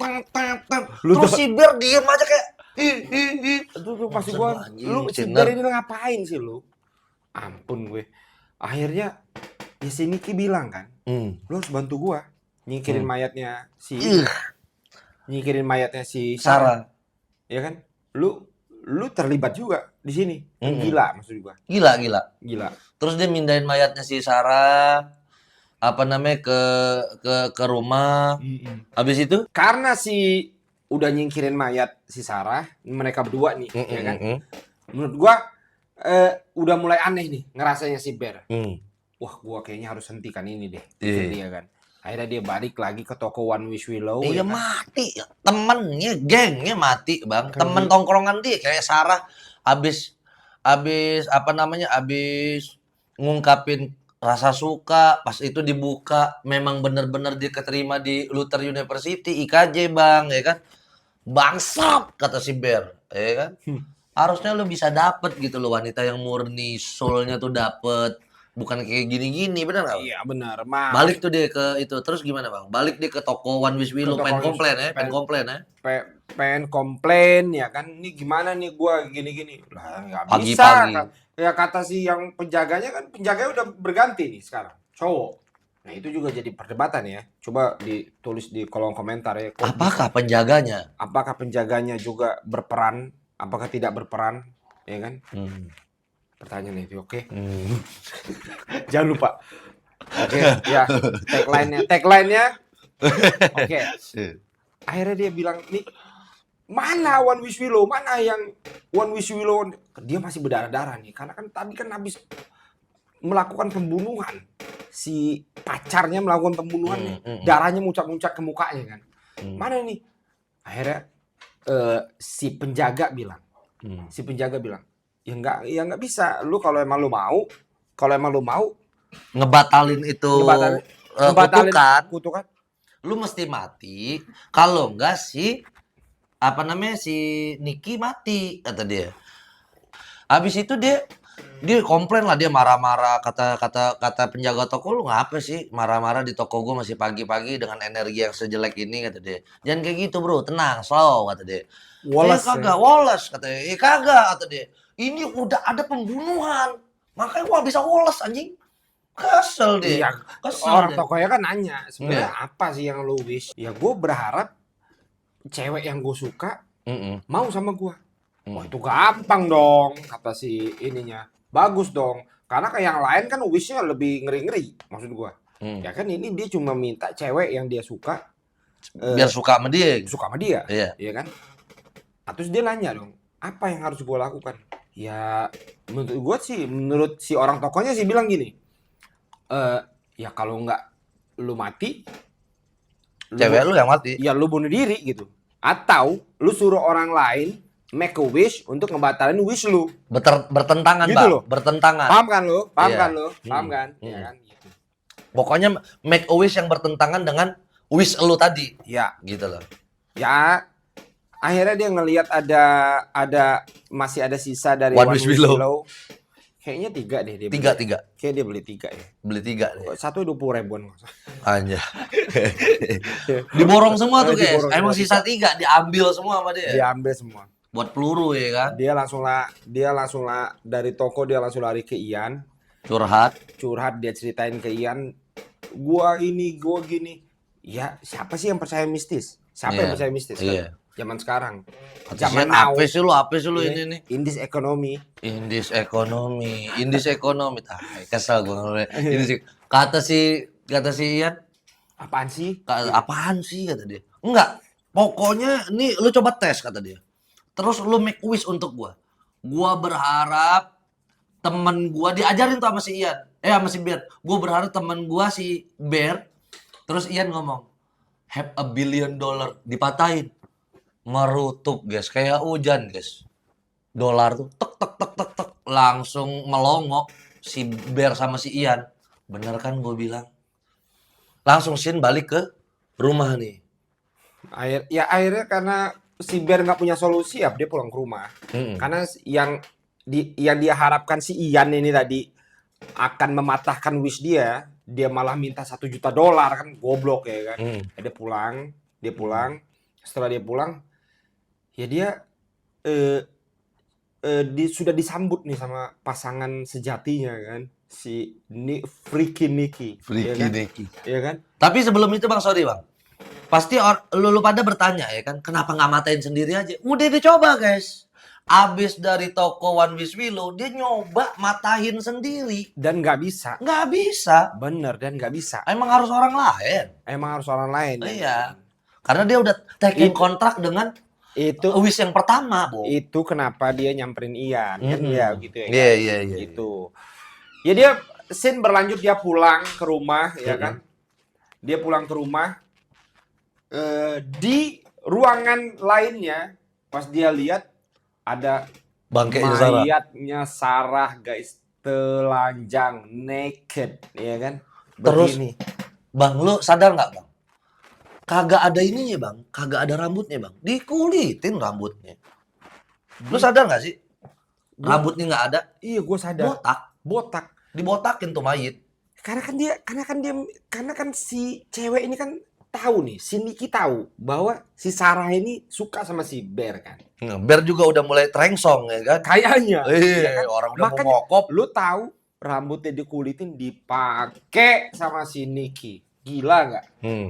Lu Terus tau- si Bear diem aja kayak ih. Itu pasti Maksud gua, lu, anjing, lu si Ciner. Bear ini ngapain sih lu? Ampun gue. Akhirnya ya si Niki bilang kan, lu harus bantu gua nyingkirin mayatnya si Ih, nyingkirin mayatnya si Sarah. Ya kan? Lu terlibat juga di sini. Gila maksud gua. Gila. Gila. Terus dia mindahin mayatnya si Sarah apa namanya ke rumah. Habis itu Karena si udah nyingkirin mayat si Sarah, mereka berdua nih, ya kan? Menurut gua udah mulai aneh nih ngerasanya si Bear. Wah, gua kayaknya harus hentikan ini deh. Iya. Dia kan. Akhirnya dia balik lagi ke toko One Wish Willow. Iya ya kan? mati, temennya, gengnya mati bang, Kan temen tongkrongan dia kayak Sarah abis apa namanya abis ngungkapin rasa suka, pas itu dibuka memang bener-bener dia keterima di Luther University IKJ bang, ya kan? Bangsat kata si Bear, ya kan? Harusnya lu bisa dapet gitu loh wanita yang murni, soulnya tuh dapet, bukan kayak gini-gini, bener nggak bang? Iya benar. Maaf. Balik tuh dia ke itu, terus gimana bang? Balik dia ke toko One Wish Ke Willow, pengen toko komplain ya, pengen pengen, komplain ya. pengen komplain ya kan, ini gimana nih gua gini-gini lah, nggak bisa. Pagi-pagi. Ya kata si yang penjaganya, kan penjaganya udah berganti nih sekarang, cowok. Nah itu juga jadi perdebatan ya, coba ditulis di kolom komentar ya, kok bisa, Apakah penjaganya? apakah penjaganya juga berperan, apakah tidak berperan, ya kan, pertanyaan itu. Oke. Jangan lupa. Oke, ya, tagline-nya oke. Akhirnya dia bilang, nih mana One Wish Willow, mana yang One Wish Willow. Dia masih berdarah-darah nih, karena kan tadi kan habis melakukan pembunuhan, si pacarnya melakukan pembunuhan nih, darahnya muncak-muncak ke mukanya kan. Mana nih? Akhirnya si penjaga bilang, ya nggak bisa. Lu kalau emang lu mau Ngebatalin itu ngebatalin kutukan, kutukan. lu mesti mati. Kalau enggak si apa namanya si Niki mati kata dia. Habis itu dia komplain lah, dia marah-marah, kata penjaga toko, lu ngapa sih marah-marah di toko gue masih pagi-pagi dengan energi yang sejelek ini kata dia. Jangan kayak gitu bro, tenang, slow kata dia. Wallace Kagak, Wallace kata dia. Kagak kata dia. Ini udah ada pembunuhan, makanya gua bisa Wallace anjing. Kesel dia. Iya, Kesel orang dia. tokonya kan nanya, sebenarnya apa sih yang lu wish? Ya gue berharap cewek yang gue suka mau sama gue. Wah itu gampang dong, kata si ininya. Bagus dong, karena kayak yang lain kan wishnya lebih ngeri-ngeri, maksud gue. Ya kan ini dia cuma minta cewek yang dia suka, Biar suka sama dia. suka sama dia, Iya. ya kan? Nah, terus dia nanya dong, apa yang harus gue lakukan? Ya menurut gue sih, menurut si orang tokonya sih bilang gini, ya kalau nggak lu mati, Cewek lu yang mati. ya lu bunuh diri gitu. Atau lu suruh orang lain make a wish untuk ngebatalin wish lu. Bertentangan Gitu bang. loh. Bertentangan. Paham kan lu? Paham Iya. kan lu? Paham kan? Ya kan gitu. Pokoknya make a wish yang bertentangan dengan wish lu tadi. Ya, Gitu loh. ya akhirnya dia ngelihat masih ada sisa dari One One Wish Wish Willow. Willow. Kayaknya 3 deh dia beli. Tiga. Kayak dia beli 3 ya. Beli 3 deh. Satu 20 ribuan. Anjay. Diborong semua tuh guys. Diborong Emang semua. sisa 3 diambil semua sama dia. Diambil semua. Buat peluru ya kan. Dia langsung lah dari toko, dia langsung lari ke Ian. Curhat. Dia ceritain ke Ian, gua ini, gua gini. Ya, siapa sih yang percaya mistis? Siapa yang percaya mistis kan? Iya. Zaman sekarang. Zaman now. apa sih lu ini nih? Indis ekonomi. Indis ekonomi. Kesel gue ngeliat. Kata si Ian, Apaan sih? apaan sih kata dia. Enggak. Pokoknya nih lu coba tes kata dia. Terus lu make wish untuk gua. Gua berharap temen gua diajarin tuh sama si Ian. Sama si Bear. Gua berharap temen gua si Bear. Terus Ian ngomong, have $1 billion. Dipatahin. Merutuk guys, kayak hujan guys. Dolar tuh tek langsung melongo si Bear sama si Ian. Bener kan gue bilang. Langsung Shin balik ke rumah nih. Akhirnya karena si Bear nggak punya solusi, ya dia pulang ke rumah. Karena yang dia harapkan si Ian ini tadi akan mematahkan wish dia malah minta $1 juta kan, goblok ya kan. Dia pulang. Setelah dia pulang, ya dia sudah disambut nih sama pasangan sejatinya kan, si Freaky Nicky. Ya kan? Tapi sebelum itu bang, sorry bang, pasti lu pada bertanya ya kan, kenapa nggak matain sendiri aja? Udah dicoba guys, abis dari toko One Wish Willow dia nyoba matahin sendiri dan nggak bisa. Bener, dan nggak bisa. Emang harus orang lain. Iya. Karena dia udah taking kontrak dengan itu wish yang pertama, Bo. Itu kenapa dia nyamperin Ian kan, ya gitu ya. Iya. Gitu. Ya dia scene berlanjut, dia pulang ke rumah ya kan. Dia pulang ke rumah, di ruangan lainnya pas dia lihat ada bangkainya Sarah. mayatnya Sarah guys, telanjang, naked, ya kan? Terus, Begini. Bang, lu sadar nggak, Bang? Kagak ada ininya, Bang. Kagak ada rambutnya, Bang. Dikulitin rambutnya. Lu sadar nggak sih? Gua, Rambutnya nggak ada. iya gue sadar. Botak. Botak. Dibotakin tuh mayit. Karena kan si cewek ini kan tahu nih, si Niki tahu bahwa si Sarah ini suka sama si Bear kan. Bear juga udah mulai trengsong ya kan? Kayaknya. Ya kan? Orang udah Makanya mau ngokop. lu tahu rambutnya dikulitin dipakai sama si Niki. Gila nggak?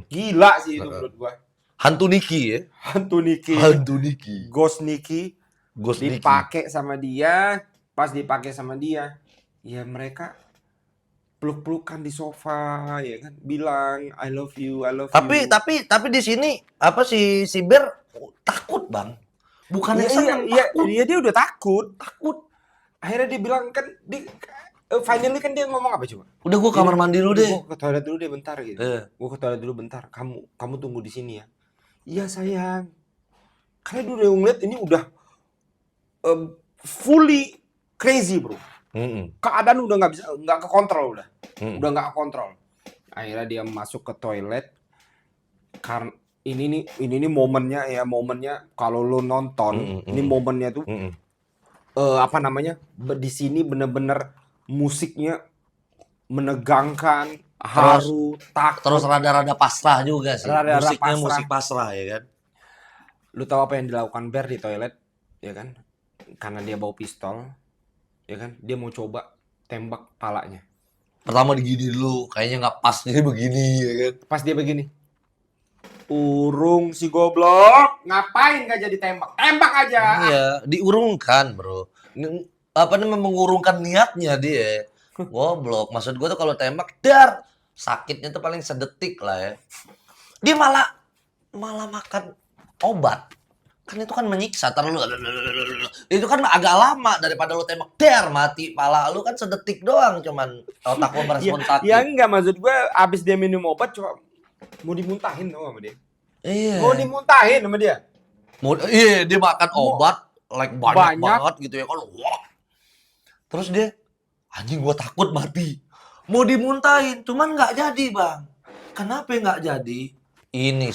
Gila sih itu menurut gua. Hantu Niki ya? Hantu Niki. Hantu Niki. Ghost Niki. Ghost Niki. Dipakai sama dia. Pas dipakai sama dia, ya mereka peluk-pelukan di sofa, ya kan, bilang I love you, I love you. Tapi di sini apa si Bear takut, Bang. Bukannya senang, takut. Iya, dia udah takut. Akhirnya dia bilang kan, finally kan dia ngomong apa coba? Udah gua kamar mandi dulu deh. Gua ke toilet dulu deh bentar gitu. Gua ke toilet dulu bentar. Kamu tunggu di sini ya. Iya sayang. Karena dia udah ngeliat ini udah fully crazy, bro. Keadaan udah nggak kekontrol udah. Udah nggak kontrol. Akhirnya dia masuk ke toilet. Karena ini nih momennya kalau lo nonton, ini momennya tuh apa namanya? Di sini bener-bener musiknya menegangkan, haru, takut. Terus rada-rada pasrah juga sih. Musiknya pasrah. musik pasrah ya kan. Lu tahu apa yang dilakukan Bear di toilet, ya kan? Karena dia bawa pistol, ya kan? Dia mau coba tembak palanya. Pertama digini dulu, kayaknya nggak pas jadi begini ya kan. Pas dia begini. Urung si goblok, ngapain gak jadi tembak? Tembak aja. Iya, diurungkan, Bro. Apa namanya mengurungkan niatnya dia. Goblok. Maksud gue tuh kalau tembak dar sakitnya tuh paling sedetik lah ya. Dia malah makan obat. Kan itu kan menyiksa terlalu. Itu kan agak lama daripada lu tembak dar mati pala lu kan sedetik doang cuman otak lu merespon sakit. Ya enggak, maksud gue abis dia minum obat coba mau dimuntahin tuh sama dia. Iya. Mau dimuntahin sama dia. Iya, dia makan obat like banyak banget gitu ya kan. Wah. Terus dia anjing gua takut mati. Mau dimuntahin, cuman nggak jadi, Bang. Kenapa nggak jadi? Ini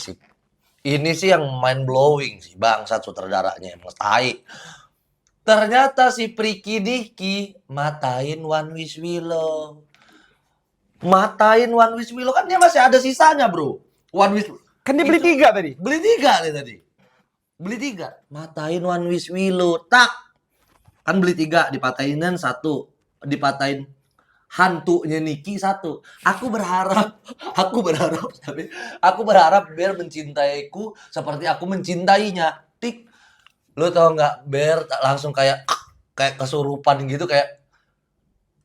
sih yang mind blowing sih, bangsat sutradaranya emang tai. Ternyata si Priki Diki matain One Wish Willow. Matain One Wish Willow kan dia masih ada sisanya, Bro. One Wish kan dia beli 3 tadi. Beli 3 nih tadi. Beli 3. Matain One Wish Willow. Tak. Kan beli 3, dipatainin 1. Dipatahin hantunya Niki 1. Aku berharap Bear mencintaiku seperti aku mencintainya. Tik. Lu tau nggak Bear langsung kayak kesurupan gitu, kayak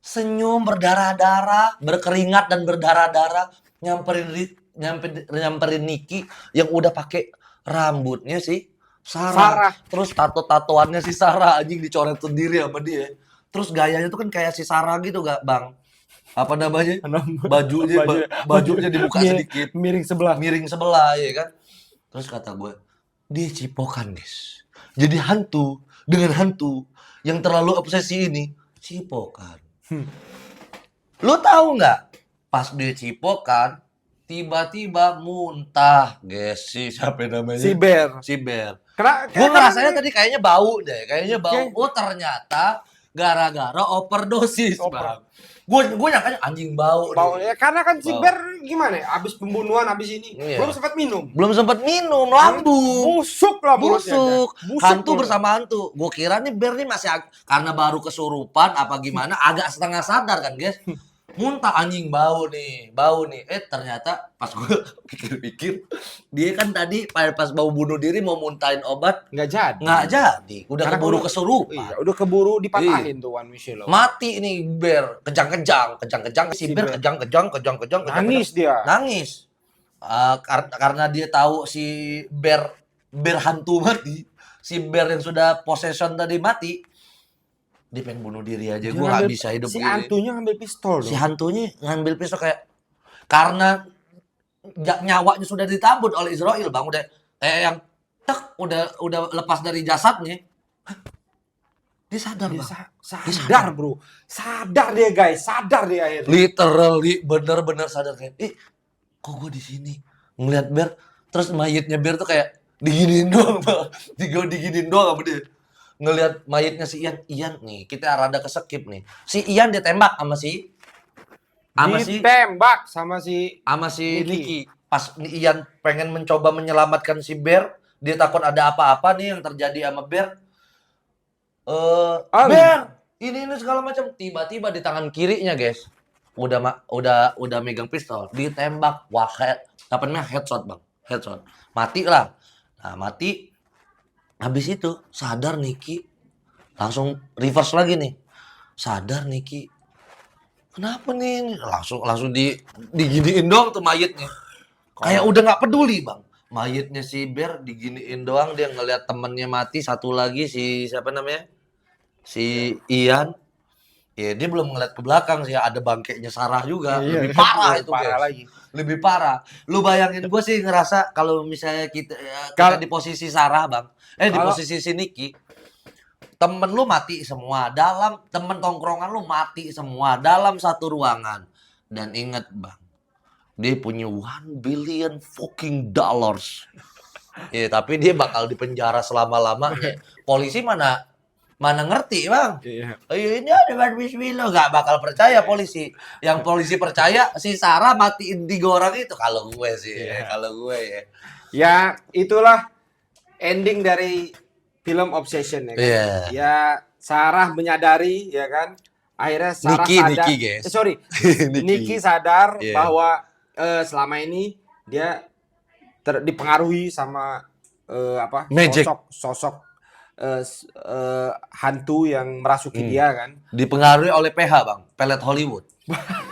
senyum berdarah-darah, berkeringat dan berdarah-darah nyamperin Niki yang udah pakai rambutnya sih Sarah. Terus tatoannya si Sarah anjing dicoret sendiri sama dia. Terus gayanya tuh kan kayak si Sarah gitu gak, Bang? Apa namanya? Bajunya dibuka sedikit. Miring sebelah ya kan. Terus kata gue, dia cipokan, guys. Jadi hantu dengan hantu yang terlalu obsesi ini cipokan. Lu tahu nggak? Pas dia cipokan, tiba-tiba muntah, guys. Siapa namanya? Si Bear. Gue ngerasanya tadi kayaknya bau deh, Oh ternyata gara-gara overdosis, Bang. Gue nyangkanya anjing bau. Ya, karena kan si Bear gimana ya? Abis pembunuhan, abis ini belum sempat minum, lambung. Busuk lah mulutnya. Hantu bersama hantu. Gue kira nih Bear nih masih karena baru kesurupan apa gimana, agak setengah sadar kan, guys. Muntah anjing bau nih. Ternyata pas gue pikir-pikir dia kan tadi pas mau bunuh diri mau muntahin obat nggak jadi. Udah keburu kesurupan. Iya, udah keburu dipatahin tuh One Wish Willow. Mati nih Bear, kejang-kejang si Bear kejang-kejang. Nangis dia. Karena dia tahu si Bear hantu mati, si Bear yang sudah possession tadi mati. Dia pengen bunuh diri aja, gue gak bisa hidup si gini. hantunya ngambil pistol dong. Si hantunya ngambil pistol kayak karena nyawanya sudah ditambut oleh Israel, Bang. Udah kayak yang udah lepas dari jasadnya. Dia sadar, Dia Bang. sadar, bro. Sadar dia, guys. Sadar dia akhirnya. Literally bener-bener sadar kayak, kok gue di sini ngeliat Bear, terus mayitnya Bear tuh kayak diginiin doang, Bang. Diginiin doang sama dia. Ngeliat mayitnya si Ian nih, kita rada keskip nih. Si Ian ditembak sama si ditembak sama si Nicky. Pas Ian pengen mencoba menyelamatkan si Bear, dia takut ada apa-apa nih yang terjadi sama Bear. Bear, ini segala macam. Tiba-tiba di tangan kirinya, guys, udah megang pistol, ditembak. Wah, apa namanya, headshot, Bang. Headshot. Mati lah. Nah, mati. Habis itu sadar Nicky, langsung reverse lagi nih. Sadar Nicky. Kenapa nih? Langsung diginiin doang tuh mayitnya. Kayak udah nggak peduli, Bang. Mayitnya si Bear diginiin doang, dia ngeliat temennya mati, satu lagi si siapa namanya? Si Ian. Ya, dia belum ngeliat ke belakang sih, ada bangkainya Sarah juga. Iya, Lebih parah itu, parah guys. lagi. Lebih parah. Lu bayangin, gue sih ngerasa kalau misalnya kita di posisi Sarah, Bang. Di posisi si Nicky. Temen lu mati semua. Temen tongkrongan lu mati semua. Dalam satu ruangan. Dan inget, Bang. Dia punya 1 billion fucking dollars. Ya, tapi dia bakal dipenjara selama-lamanya. Polisi mana ngerti, Bang. Iya. Ini ada bismillah, nggak bakal percaya polisi. Yang polisi percaya si Sarah matiin 3 orang itu, kalau gue sih. Kalau gue ya. Ya, itulah ending dari film Obsession ya kan. Ya, Sarah menyadari ya kan. Akhirnya Sarah sadar. Nicky, guys. Nicky sadar bahwa selama ini dia dipengaruhi sama Magic. sosok hantu yang merasuki dia kan. Dipengaruhi oleh PH, Bang. Pelet Hollywood.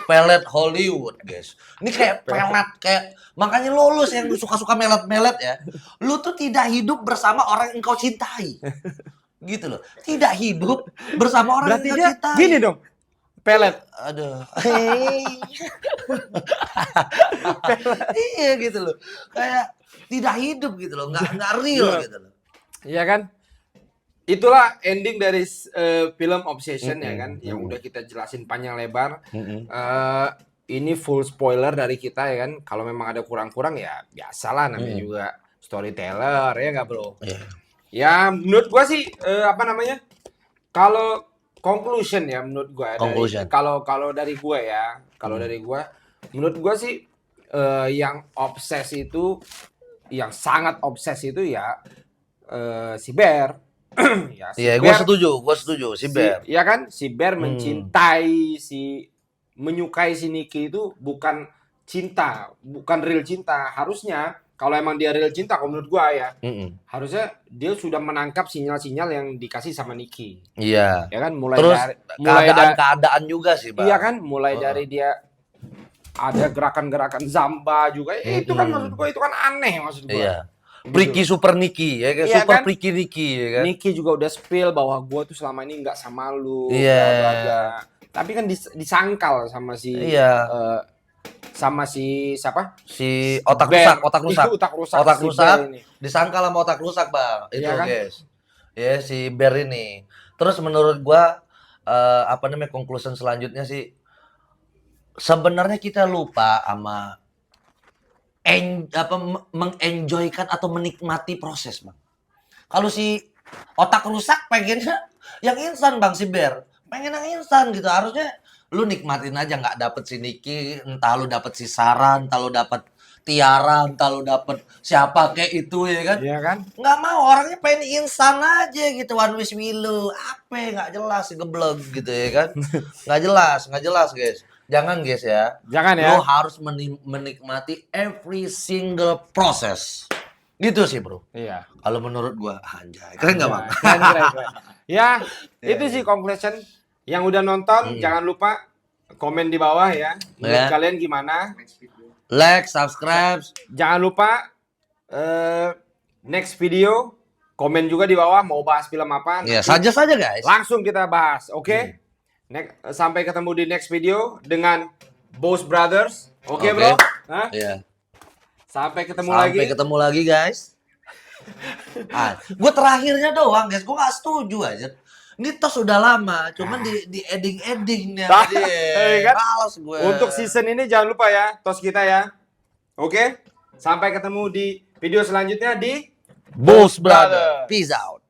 Pelet Hollywood, guys. Ini kayak pelet, kayak makanya lulus yang suka-suka melet-melet ya. Lu tuh tidak hidup bersama orang yang engkau cintai. Gitu loh. Tidak hidup bersama orang yang engkau cintai. Gini dong. Pelet. Aduh. Iya gitu loh. Kayak tidak hidup gitu loh. Nggak real gitu loh. Iya kan? Itulah ending dari film Obsession ya kan, yang udah kita jelasin panjang lebar. Ini full spoiler dari kita ya kan. Kalau memang ada kurang-kurang ya biasalah, namanya juga storyteller ya nggak, bro? Ya menurut gua sih kalau conclusion ya menurut gua. Kalau dari gua ya, dari gua, menurut gua sih yang obses itu, yang sangat obses itu ya si Bear. Iya, gue setuju si Bear. Iya kan, si Bear mencintai menyukai si Nicky itu bukan cinta, bukan real cinta. Harusnya kalau emang dia real cinta, kalau menurut gua ya, harusnya dia sudah menangkap sinyal-sinyal yang dikasih sama Nicky. Iya. Ya kan, mulai keadaan juga sih, Bang. Iya kan, mulai dari dia ada gerakan-gerakan Zamba juga. Itu kan maksud gua, itu kan aneh maksud gua. Iya. Freaky Super Nicky ya kan, iya Super kan? Freaky Nicky ya kan. Nicky juga udah spill bahwa gue tuh selama ini nggak sama lu. Iya. Tapi kan disangkal sama si sama si siapa? Si otak rusak. Otak rusak. Disangkal sama otak rusak, Bang. Itu iya kan? guys. Ya si Bear ini. Terus menurut gua conclusion selanjutnya sih, sebenarnya kita lupa sama mengenjoykan atau menikmati proses, Bang. Kalau si otak rusak pengennya yang instan, Bang, si Bear. Pengen yang instan gitu. Harusnya lu nikmatin aja, nggak dapet si Nicky, entah lu dapet si Sarah, entah lu dapet Tiara, entah lu dapet siapa kayak itu ya kan. Iya kan? Nggak mau, orangnya pengen instan aja gitu. One wish will apa nggak jelas, geblog gitu ya kan. Nggak jelas guys. Jangan guys ya. Jangan ya. Lo harus menikmati every single process. Gitu sih, Bro. Iya. Kalau menurut gua, anjay. Keren nggak, Bang? Keren. Ya, itu sih conclusion. Yang udah nonton, jangan lupa komen di bawah ya. Menurut kalian gimana? Like, subscribe. Jangan lupa next video komen juga di bawah mau bahas film apa. Iya, saja guys. Langsung kita bahas, oke? Sampai ketemu di next video dengan Boss Brothers. Oke, Bro? Iya. Sampai ketemu lagi. Guys. Gue terakhirnya doang, guys. Gue gak setuju aja. Ini tos udah lama, cuman di eding-edingnya Nah, dia. kan? Males gue. Untuk season ini jangan lupa ya, tos kita ya. Oke? Sampai ketemu di video selanjutnya di Bos Brother. Peace out.